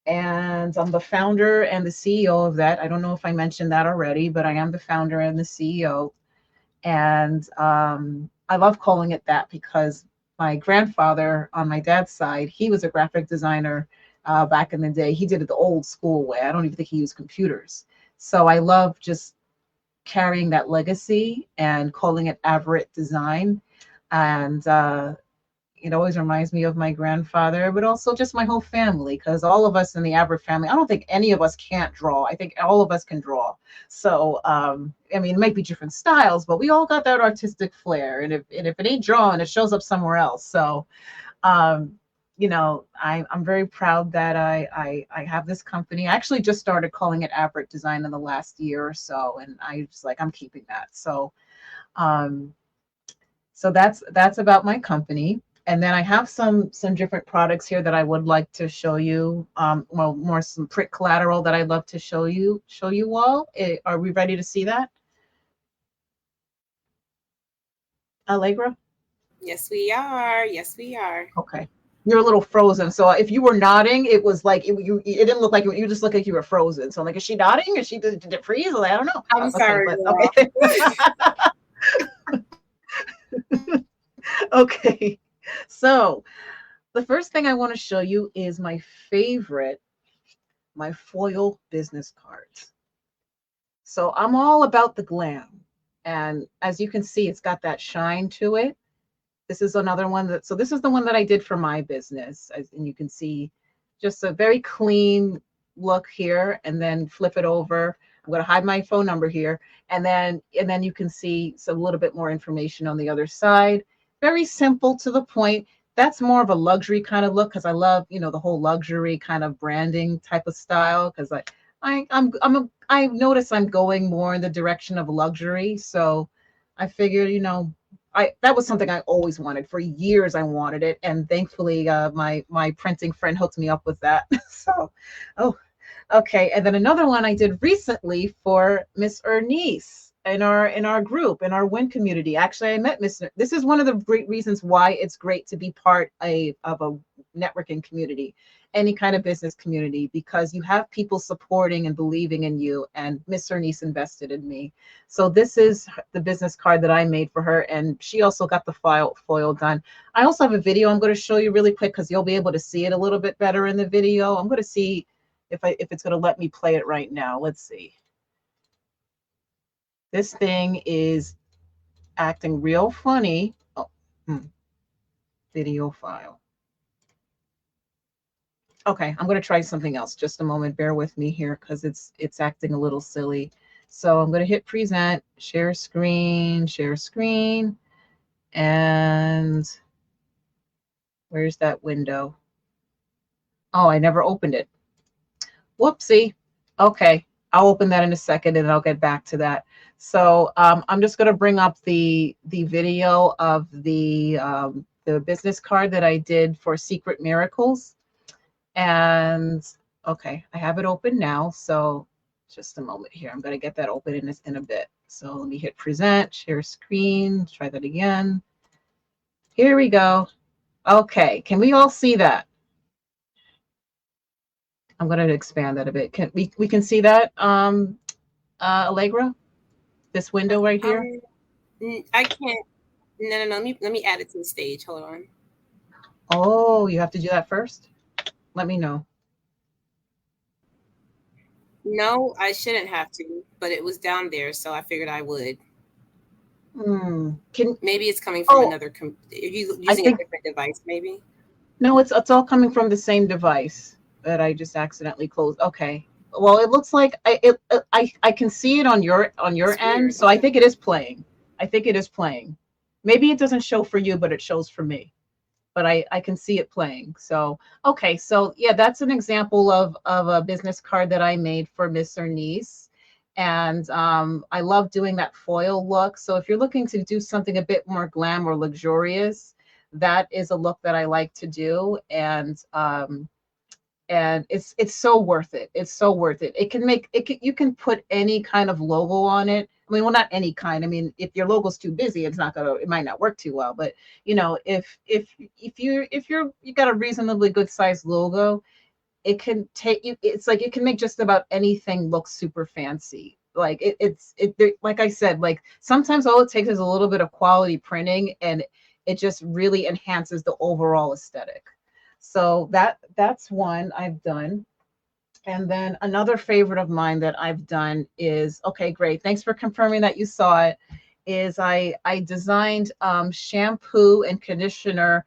the founder and the CEO of that. I don't know if I mentioned that already, but I am the founder and the CEO. And I love calling it that because my grandfather on my dad's side, he was a graphic designer back in the day. He did it the old school way. I don't even think he used computers. So I love just carrying that legacy and calling it Averett Design. And it always reminds me of my grandfather, but also just my whole family, because all of us in the Averett family, I don't think any of us can't draw. I think all of us can draw. So, I mean, it might be different styles, but we all got that artistic flair. And if it ain't drawn, it shows up somewhere else. So, I'm very proud that I have this company. I actually just started calling it Averett Design in the last year or so, and I was like, I'm keeping that. Um, so that's about my company. And then I have some different products here that I would like to show you. More some print collateral that I'd love to show you all. Are we ready to see that, Allegra? Yes, we are. Yes, we are. Okay. You're a little frozen. So if you were nodding, it was like it didn't look like you just looked like you were frozen. So I'm like, is she nodding? Is she did it freeze? I don't know. I'm sorry. Okay. Okay. So the first thing I want to show you is my foil business cards. So I'm all about the glam. And as you can see, it's got that shine to it. This is another one so this is the one that I did for my business. And you can see just a very clean look here, and then flip it over. I'm going to hide my phone number here. And then you can see some little bit more information on the other side. Very simple, to the point. That's more of a luxury kind of look, because I love, the whole luxury kind of branding type of style. Because I've noticed I'm going more in the direction of luxury. So I figured, that was something I always wanted. For years I wanted it, and thankfully my printing friend hooked me up with that. So, okay. And then another one I did recently for Miss Ernice in our group, in our WIN community. Actually, I met Miss. This is one of the great reasons why it's great to be part of a networking community, any kind of business community, because you have people supporting and believing in you. And Miss Ernice invested in me. So this is the business card that I made for her, and she also got the foil done. I also have a video I'm going to show you really quick, because you'll be able to see it a little bit better in the video. I'm going to see if it's going to let me play it right now. Let's see. This thing is acting real funny. Oh, video file. Okay, I'm going to try something else. Just a moment. Bear with me here because it's acting a little silly. So I'm going to hit present, share screen, and where's that window? Oh, I never opened it. Whoopsie. Okay, I'll open that in a second and I'll get back to that. So I'm just going to bring up the video of the business card that I did for Secret Miracles. And okay, I have it open now. So just a moment here. I'm going to get that open in a bit. So let me hit present, share screen, try that again. Here we go. Okay, can we all see that? I'm going to expand that a bit. Can we can see that, Allegra? This window right here? I can't. No. Let me add it to the stage. Hold on. Oh, you have to do that first? Let me know. No, I shouldn't have to, but it was down there, so I figured I would. Can Maybe it's coming from oh, another. Are you I using a think different device? Maybe. no, it's all coming from the same device that I just accidentally closed. Okay. Well, it looks like I can see it on your It's end, weird. so I Okay. think it is playing. I think it is playing. Maybe it doesn't show for you, but it shows for me. But I can see it playing. So okay, so yeah, that's an example of a business card that I made for Miss or Niece. And I love doing that foil look. So if you're looking to do something a bit more glam or luxurious, that is a look that I like to do. And it's so worth it. It's so worth it. It can make it can, you can put any kind of logo on it. I mean, well, not any kind. I mean, if your logo's too busy, it might not work too well. But if you got a reasonably good sized logo, it can take you. It's like it can make just about anything look super fancy. Like like I said, like sometimes all it takes is a little bit of quality printing, and it just really enhances the overall aesthetic. So that's one I've done. And then another favorite of mine that I've done is, okay, great. Thanks for confirming that you saw it. Is I designed shampoo and conditioner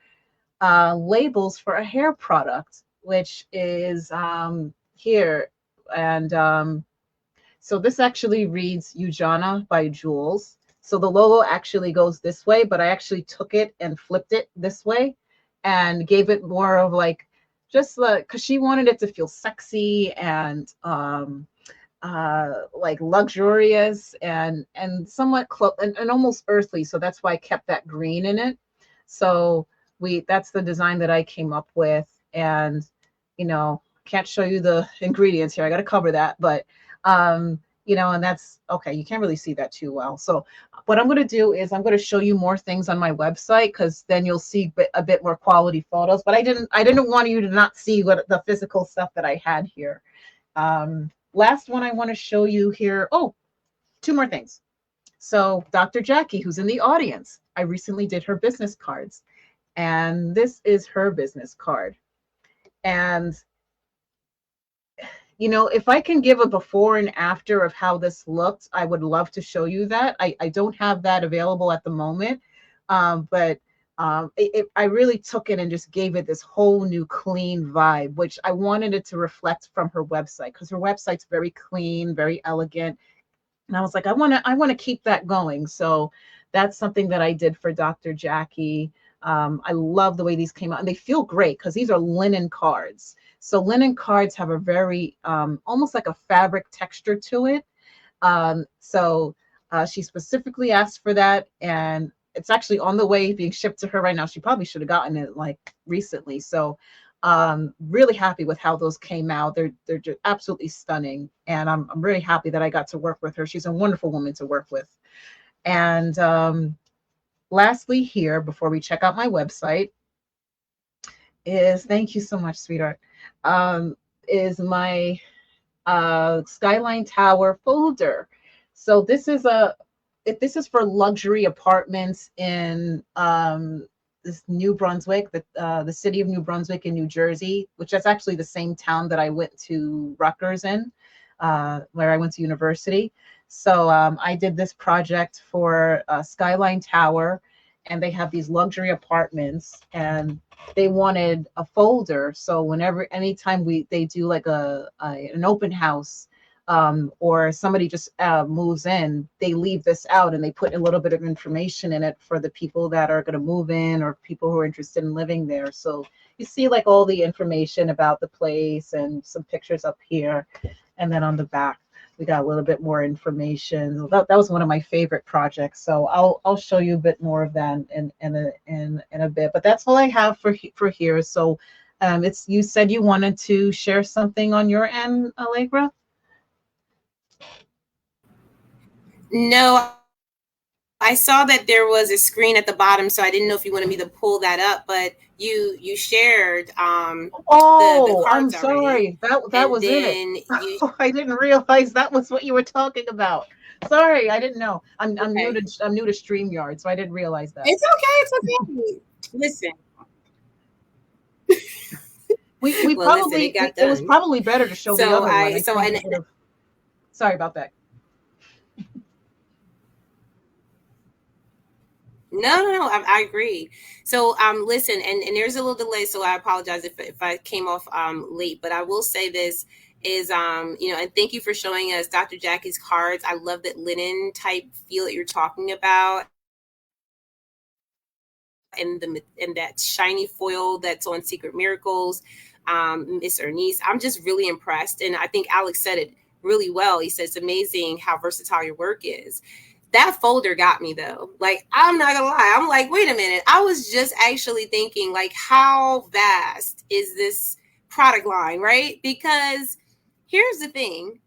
labels for a hair product, which is here. And so this actually reads Ujana by Jules. So the logo actually goes this way, but I actually took it and flipped it this way and gave it more of like just like because she wanted it to feel sexy and like luxurious and somewhat close and almost earthly. So that's why I kept that green in it. So that's the design that I came up with. And can't show you the ingredients here. I got to cover that, but and that's okay. You can't really see that too well. So what I'm going to do is I'm going to show you more things on my website because then you'll see a bit more quality photos. But I didn't want you to not see what the physical stuff that I had here. Last one I want to show you here. Oh, two more things. So Dr. Jackie, who's in the audience, I recently did her business cards, and this is her business card. And if I can give a before and after of how this looked, I would love to show you that. I don't have that available at the moment, but I really took it and just gave it this whole new clean vibe, which I wanted it to reflect from her website because her website's very clean, very elegant. And I was like, I want to keep that going. So that's something that I did for Dr. Jackie. I love the way these came out, and they feel great because these are linen cards. So linen cards have a very almost like a fabric texture to it. So she specifically asked for that, and it's actually on the way being shipped to her right now. She probably should have gotten it like recently. So really happy with how those came out. They're just absolutely stunning, and I'm really happy that I got to work with her. She's a wonderful woman to work with. And lastly, here before we check out my website is thank you so much, sweetheart. Is my Skyline Tower folder. So this is for luxury apartments in this New Brunswick, the city of New Brunswick in New Jersey, which is actually the same town that I went to Rutgers in, where I went to university. So I did this project for Skyline Tower, and they have these luxury apartments, and they wanted a folder. So anytime they do like an open house, or somebody just moves in, they leave this out and they put a little bit of information in it for the people that are going to move in or people who are interested in living there. So you see like all the information about the place and some pictures up here, and then on the back we got a little bit more information. That was one of my favorite projects. So I'll show you a bit more of that in a bit. But that's all I have for here. So you said you wanted to share something on your end, Allegra? No, I saw that there was a screen at the bottom, so I didn't know if you wanted me to pull that up, but you shared the I'm cards already. sorry. That And was in it. then you I didn't realize that was what you were talking about. Sorry, I didn't know. I'm new okay. to StreamYard, so I didn't realize that. It's okay, it's okay. Listen. We Well, listen, it probably got it was done. probably better to show the So other one. I I so think and it would have. Sorry about that. no, I agree. So listen, and there's a little delay, so I apologize if I came off late, but I will say this is and thank you for showing us Dr. Jackie's cards. I love that linen type feel that you're talking about, and that shiny foil that's on Secret Miracles, Miss Ernest. I'm just really impressed, and I think Alex said it really well. He said it's amazing how versatile your work is. That folder got me though. Like, I'm not gonna lie, I'm like, wait a minute. I was just actually thinking, like, how vast is this product line, right? Because here's the thing,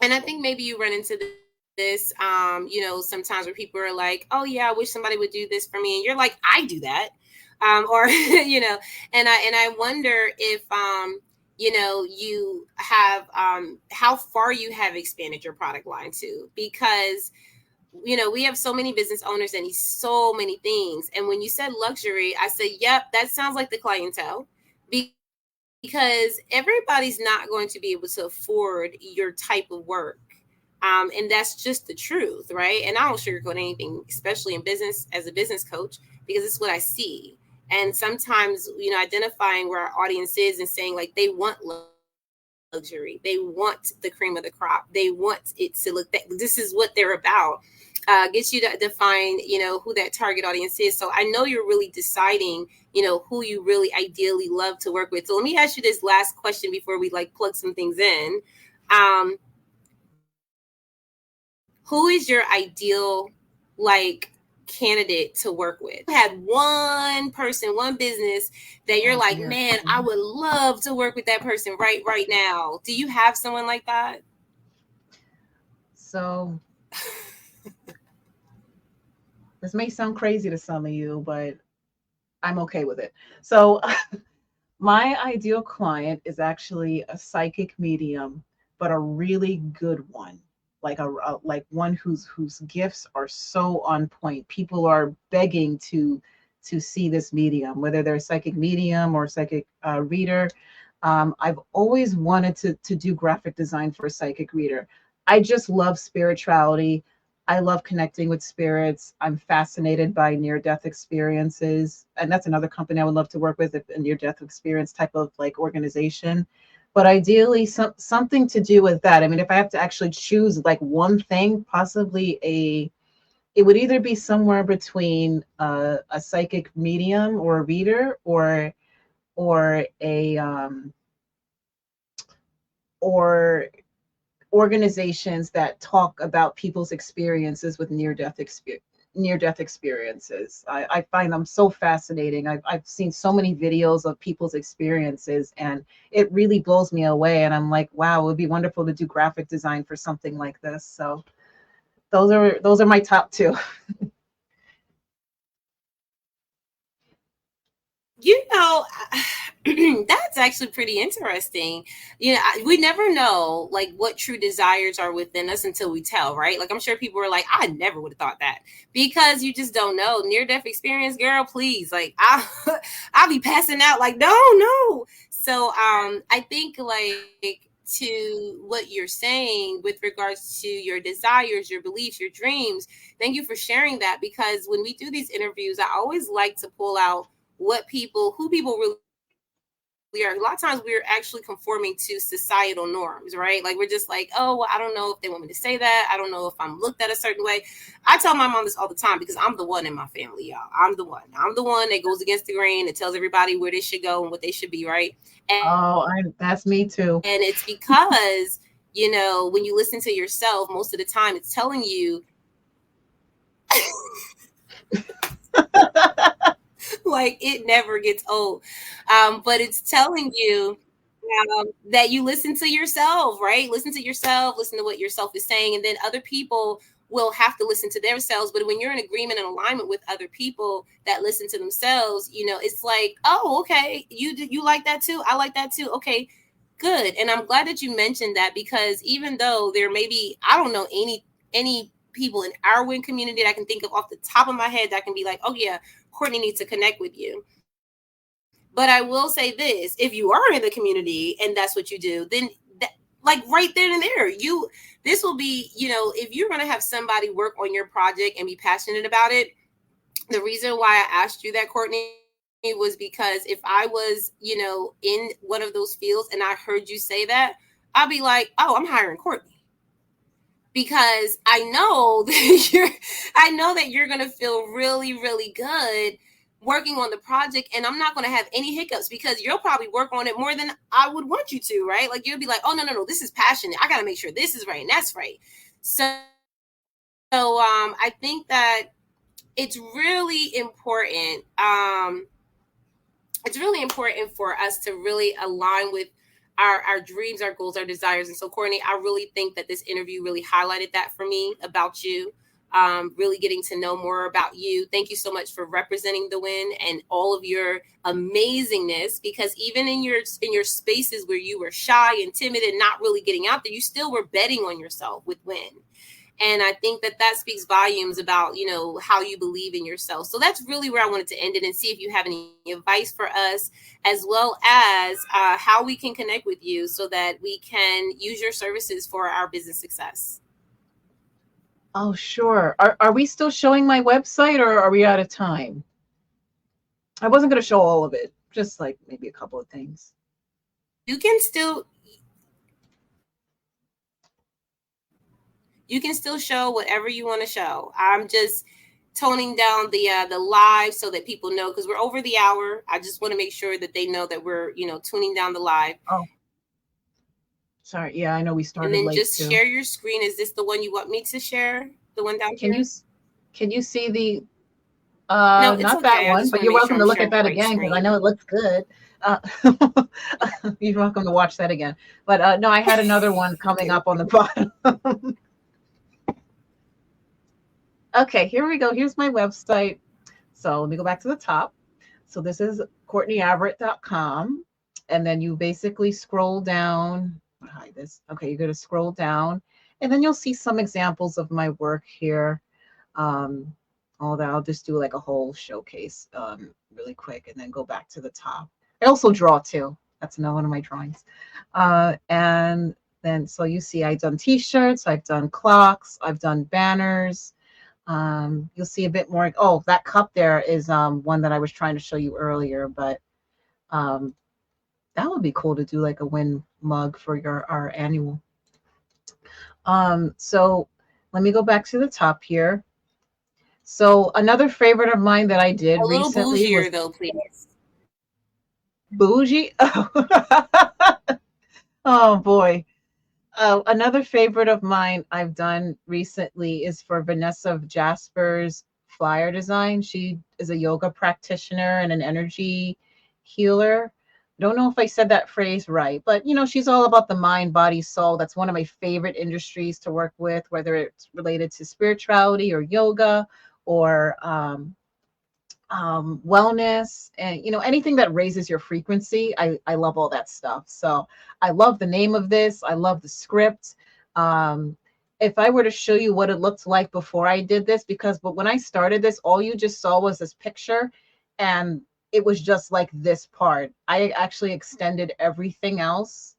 and I think maybe you run into this, sometimes where people are like, oh yeah, I wish somebody would do this for me, and you're like, I do that, or and I wonder if you have how far you have expanded your product line to, because we have so many business owners that need so many things. And when you said luxury, I said, yep, that sounds like the clientele, because everybody's not going to be able to afford your type of work. And that's just the truth, right? And I don't sugarcoat anything, especially in business as a business coach, because it's what I see. And sometimes, identifying where our audience is and saying, like, they want luxury, they want the cream of the crop, they want it to look that this is what they're about. Gets you to define, who that target audience is. So I know you're really deciding, who you really ideally love to work with. So let me ask you this last question before we plug some things in. Who is your ideal candidate to work with? You had one person, one business that you're like, man, I would love to work with that person right now. Do you have someone like that? So this may sound crazy to some of you, but I'm okay with it. So my ideal client is actually a psychic medium, but a really good one, like one whose gifts are so on point. People are begging to see this medium, whether they're a psychic medium or psychic reader. I've always wanted to do graphic design for a psychic reader. I just love spirituality. I love connecting with spirits. I'm fascinated by near-death experiences. And that's another company I would love to work with, a near-death experience type of organization. But ideally, something to do with that. I mean, if I have to actually choose one thing, possibly it would either be somewhere between a psychic medium or a reader, or a or organizations that talk about people's experiences with near-death experiences. I find them so fascinating. I've seen so many videos of people's experiences, and it really blows me away. And I'm like, wow, it would be wonderful to do graphic design for something like this. So those are my top two. That's actually pretty interesting. We never know what true desires are within us until we tell, right? I'm sure people were like, I never would have thought that, because you just don't know. Near death experience, girl, please. I'll be passing out no. So I think to what you're saying with regards to your desires, your beliefs, your dreams. Thank you for sharing that, because when we do these interviews, I always like to pull out who people really are. A lot of times we're actually conforming to societal norms, right? Like we're just like, oh, well, I don't know if they want me to say that. I don't know if I'm looked at a certain way. I tell my mom this all the time because I'm the one in my family, y'all. I'm the one that goes against the grain and tells everybody where they should go and what they should be, right? Oh, that's me too. And it's because, when you listen to yourself, most of the time it's telling you, like, it never gets old. But it's telling you that you listen to yourself, right? Listen to yourself, listen to what yourself is saying, and then other people will have to listen to themselves. But when you're in agreement and alignment with other people that listen to themselves, it's like, oh, okay, you like that too, I like that too, okay, good. And I'm glad that you mentioned that, because even though there may be, I don't know any people in our WIN community that I can think of off the top of my head that can be like, oh yeah, Courtney needs to connect with you. But I will say this, if you are in the community and that's what you do, then like right then and there, this will be, if you're going to have somebody work on your project and be passionate about it. The reason why I asked you that, Courtney, was because if I was, in one of those fields and I heard you say that, I'd be like, oh, I'm hiring Courtney. Because I know that you're going to feel really, really good working on the project, and I'm not going to have any hiccups because you'll probably work on it more than I would want you to, right? Like you'll be like, oh, no, this is passionate. I got to make sure this is right and that's right. So I think that it's really important. It's really important for us to really align with our dreams, our goals, our desires. And so, Courtney, I really think that this interview really highlighted that for me about you. Really getting to know more about you. Thank you so much for representing the WIN and all of your amazingness, because even in your spaces where you were shy and timid and not really getting out there, you still were betting on yourself with WIN. And I think that speaks volumes about, how you believe in yourself. So that's really where I wanted to end it and see if you have any advice for us, as well as how we can connect with you so that we can use your services for our business success. Oh, sure. Are we still showing my website, or are we out of time? I wasn't going to show all of it, just like maybe a couple of things. You can still show whatever you want to show. I'm just toning down the live so that people know, because we're over the hour. I just want to make sure that they know that we're, tuning down the live. Oh, sorry. Yeah, I know we started late. And then just too. Share your screen. Is this the one you want me to share? The one down here? Can you see the no, not okay. That one, but you're welcome to look at that again, because I know it looks good. You're welcome to watch that again. But no, I had another one coming up on the bottom. Okay, here we go. Here's my website. So let me go back to the top. So this is CourtneyAverett.com. And then you basically scroll down. Hide this. Okay, you're going to scroll down, and then you'll see some examples of my work here. All that, I'll just do like a whole showcase really quick, and then go back to the top. I also draw too. That's another one of my drawings. And then, so you see, I've done t-shirts, I've done clocks, I've done banners. You'll see a bit more. Oh, that cup there is one that I was trying to show you earlier, but that would be cool to do like a WIN mug for our annual. So let me go back to the top here. So another favorite of mine that I did recently. A little bougier though, please. Bougie? Oh boy. Another favorite of mine I've done recently is for Vanessa Jasper's flyer design. She is a yoga practitioner and an energy healer. I don't know if I said that phrase right, but she's all about the mind, body, soul. That's one of my favorite industries to work with, whether it's related to spirituality or yoga or wellness, and anything that raises your frequency. I love all that stuff. So I love the name of this. I love the script. If I were to show you what it looked like before I did this, but when I started this, all you just saw was this picture, and it was just like this part. I actually extended everything else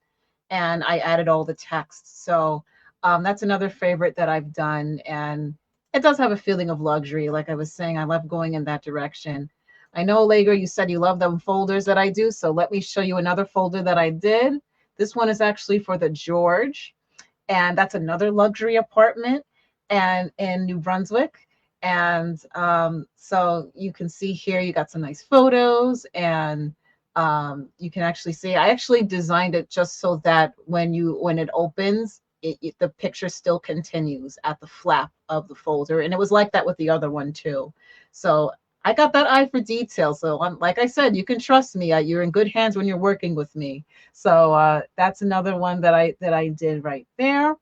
and I added all the text. So that's another favorite that I've done. And it does have a feeling of luxury. Like I was saying, I love going in that direction. I know, Lager, you said you love them folders that I do. So let me show you another folder that I did. This one is actually for the George, and that's another luxury apartment and in New Brunswick. And so you can see here, you got some nice photos, and you can actually see, I actually designed it just so that when it opens, the picture still continues at the flap of the folder. And it was like that with the other one too. So I got that eye for detail. So like I said, you can trust me. You're in good hands when you're working with me. So that's another one that I did right there.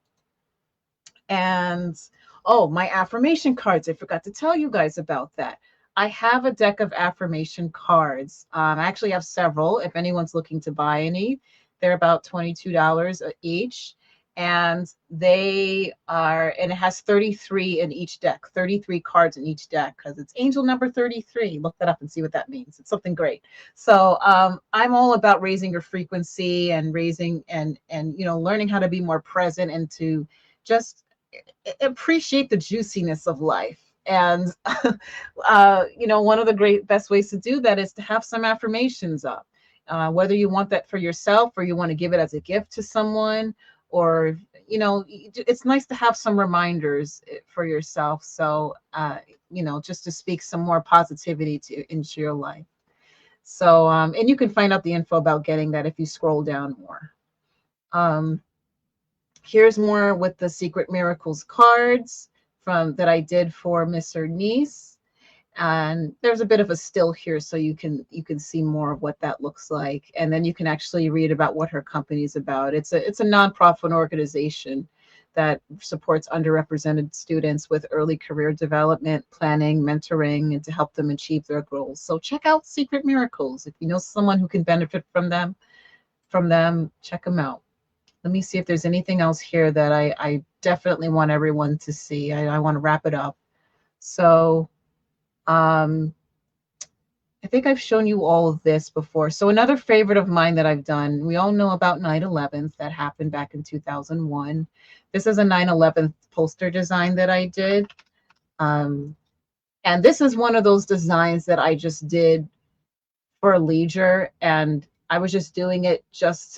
And oh, my affirmation cards. I forgot to tell you guys about that. I have a deck of affirmation cards. I actually have several. If anyone's looking to buy any, they're about $22 each. And and it has 33 in each deck, 33 cards in each deck, because it's angel number 33. Look that up and see what that means. It's something great. So I'm all about raising your frequency and raising and learning how to be more present and to just appreciate the juiciness of life. And one of the best ways to do that is to have some affirmations up, whether you want that for yourself or you want to give it as a gift to someone, or it's nice to have some reminders for yourself. So just to speak some more positivity into your life. So and you can find out the info about getting that if you scroll down more. Here's more with the Secret Miracles cards that I did for Miss Niece. And there's a bit of a still here, so you can see more of what that looks like. And then you can actually read about what her company is about. It's a nonprofit organization that supports underrepresented students with early career development, planning, mentoring, and to help them achieve their goals. So check out Secret Miracles. If you know someone who can benefit from them, check them out. Let me see if there's anything else here that I definitely want everyone to see. I want to wrap it up. So I think I've shown you all of this before. So another favorite of mine that I've done, we all know about 9/11 that happened back in 2001. This is a 9/11 poster design that I did. And this is one of those designs that I just did for leisure, and I was just doing it just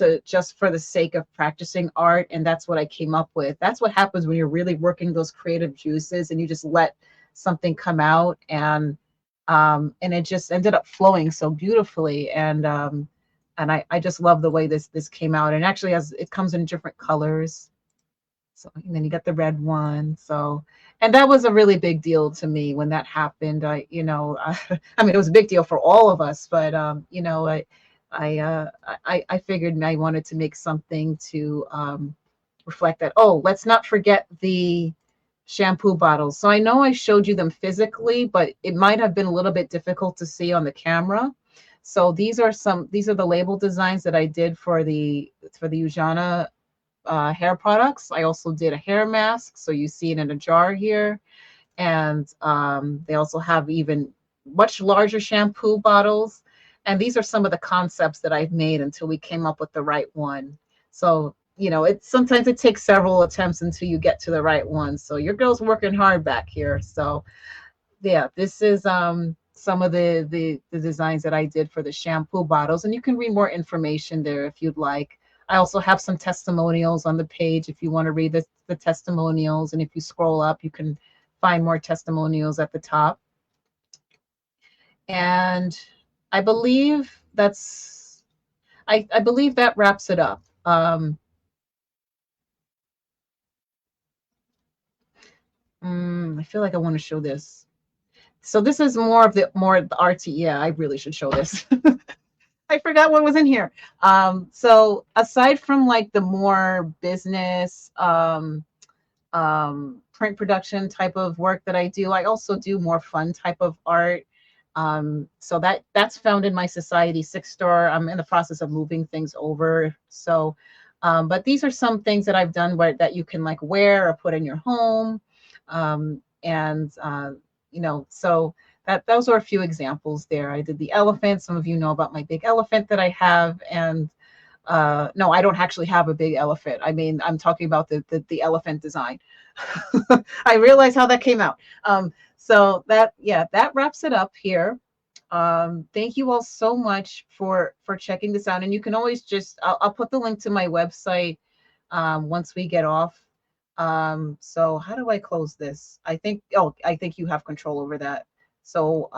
for the sake of practicing art, and that's what I came up with. That's what happens when you're really working those creative juices and you just let something come out, and it just ended up flowing so beautifully. And I just love the way this came out. And actually it comes in different colors. So, and then you got the red one. So, and that was a really big deal to me when that happened. I mean, it was a big deal for all of us, but I figured I wanted to make something to reflect that. Oh, let's not forget the shampoo bottles. So I know I showed you them physically, but it might have been a little bit difficult to see on the camera. So these are the label designs that I did for the Ujana hair products. I also did a hair mask, so you see it in a jar here. And they also have even much larger shampoo bottles. And these are some of the concepts that I've made until we came up with the right one. So, sometimes it takes several attempts until you get to the right one. So your girl's working hard back here. So yeah, this is some of the designs that I did for the shampoo bottles. And you can read more information there if you'd like. I also have some testimonials on the page if you want to read the testimonials. And if you scroll up, you can find more testimonials at the top. And I believe I believe that wraps it up. I feel like I want to show this. So this is more of the artsy. Yeah, I really should show this. I forgot what was in here. So aside from like the more business print production type of work that I do, I also do more fun type of art. So that's found in my Society 6 store. I'm in the process of moving things over. So, but these are some things that I've done that you can like wear or put in your home. So those are a few examples there. I did the elephant. Some of you know about my big elephant that I have. And No, I don't actually have a big elephant. I mean, I'm talking about the elephant design. I realize how that came out. So that, yeah, that wraps it up here. Thank you all so much for checking this out. And you can always just, I'll put the link to my website once we get off. So how do I close this? I think, oh, I think you have control over that. So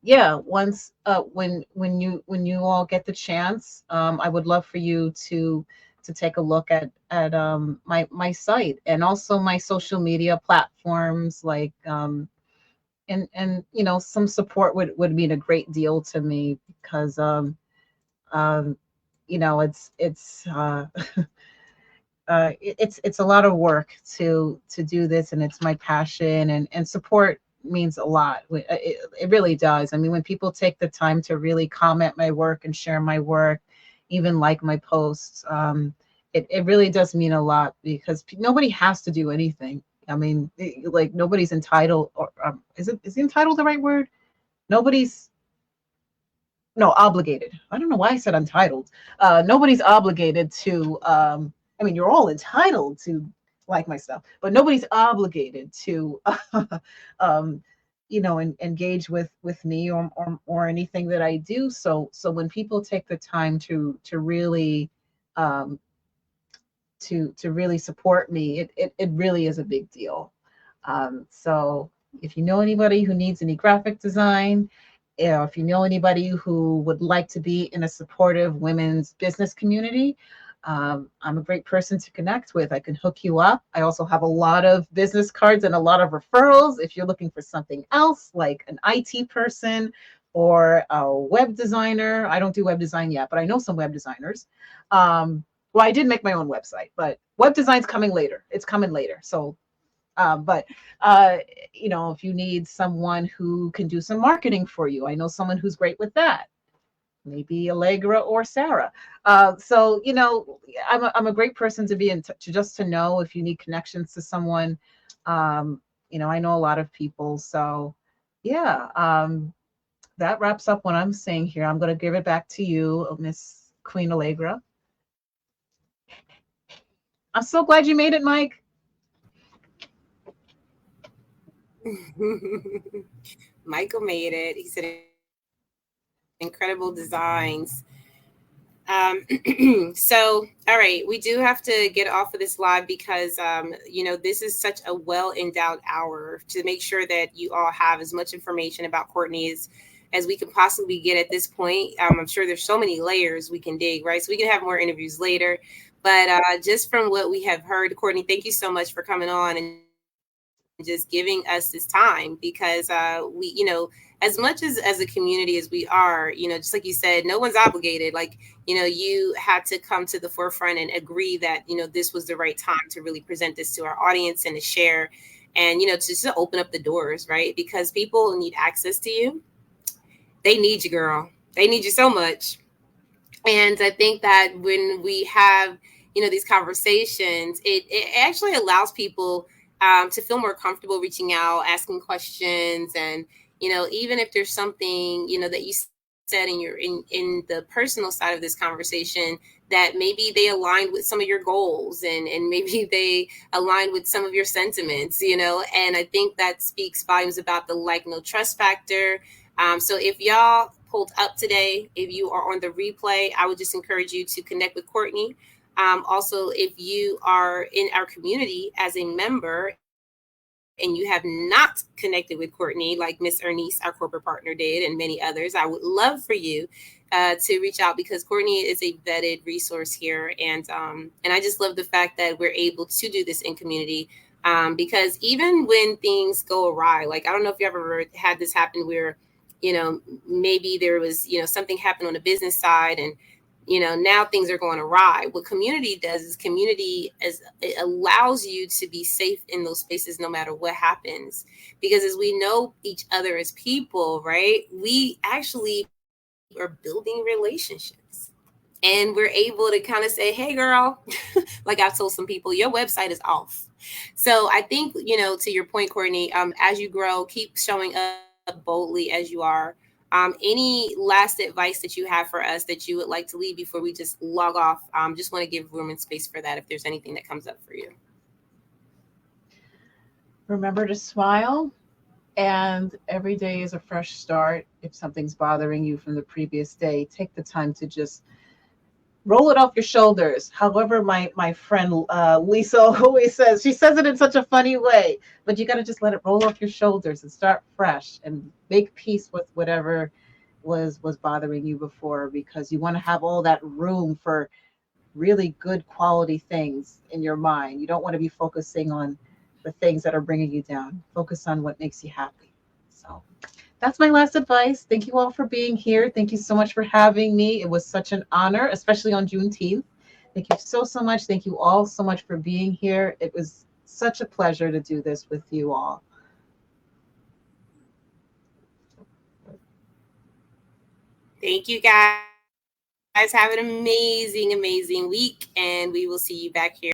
yeah, once when you all get the chance, I would love for you to take a look at my site, and also my social media platforms, like and some support would mean a great deal to me, because um it's it's a lot of work to do this, and it's my passion, and support means a lot. It really does. I mean, when people take the time to really comment my work and share my work, even like my posts, it really does mean a lot, because nobody has to do anything. I mean, like, nobody's entitled, or is entitled the right word? Nobody's, no, obligated. I don't know why I said untitled. Nobody's obligated to. I mean, you're all entitled to like my stuff, but nobody's obligated to, um, engage with me, or anything that I do. So when people take the time to really, um, to really support me, it really is a big deal. So if you know anybody who needs any graphic design, if you know anybody who would like to be in a supportive women's business community, I'm a great person to connect with. I can hook you up. I also have a lot of business cards and a lot of referrals if you're looking for something else, like an IT person or a web designer. I don't do web design yet, but I know some web designers. Well, I did make my own website, but web design's coming later. It's coming later. So but if you need someone who can do some marketing for you, I know someone who's great with that. Maybe Allegra or Sarah. So I'm a great person to be in touch, just to know if you need connections to someone. I know a lot of people. So yeah, that wraps up what I'm saying here. I'm going to give it back to you, Miss Queen Allegra. I'm so glad you made it, Mike. Michael made it. He said incredible designs. So, all right, we do have to get off of this live because, this is such a well endowed hour to make sure that you all have as much information about Courtney as we can possibly get at this point. I'm sure there's so many layers we can dig, right? So we can have more interviews later. But just from what we have heard, Courtney, thank you so much for coming on and just giving us this time, because as much as a community as we are, just like you said, no one's obligated. Like, you had to come to the forefront and agree that, this was the right time to really present this to our audience and to share, and, to just open up the doors, right? Because people need access to you. They need you, girl. They need you so much. And I think that when we have, these conversations, it actually allows people to feel more comfortable reaching out, asking questions. And, even if there's something, that you said in the personal side of this conversation, that maybe they aligned with some of your goals, and maybe they aligned with some of your sentiments, and I think that speaks volumes about the like, no trust factor. So if y'all pulled up today, if you are on the replay, I would just encourage you to connect with Courtney. Also, if you are in our community as a member and you have not connected with Courtney, like Miss Ernice, our corporate partner, did, and many others, I would love for you to reach out, because Courtney is a vetted resource here. And I just love the fact that we're able to do this in community. Because even when things go awry, like, I don't know if you ever had this happen where, maybe there was, something happened on the business side, and, now things are going awry. What community does is it allows you to be safe in those spaces no matter what happens. Because as we know each other as people, right, we actually are building relationships. And we're able to kind of say, hey, girl, like I've told some people, your website is off. So I think, to your point, Courtney, as you grow, keep showing up boldly as you are. Any last advice that you have for us that you would like to leave before we just log off? Just want to give room and space for that if there's anything that comes up for you. Remember to smile, and every day is a fresh start. If something's bothering you from the previous day, take the time to just roll it off your shoulders. However, my friend Lisa always says, she says it in such a funny way, but you got to just let it roll off your shoulders and start fresh and make peace with whatever was bothering you before, because you want to have all that room for really good quality things in your mind. You don't want to be focusing on the things that are bringing you down. Focus on what makes you happy. So that's my last advice. Thank you all for being here. Thank you so much for having me. It was such an honor, especially on Juneteenth. Thank you so, so much. Thank you all so much for being here. It was such a pleasure to do this with you all. Thank you guys. Have an amazing, amazing week, and we will see you back here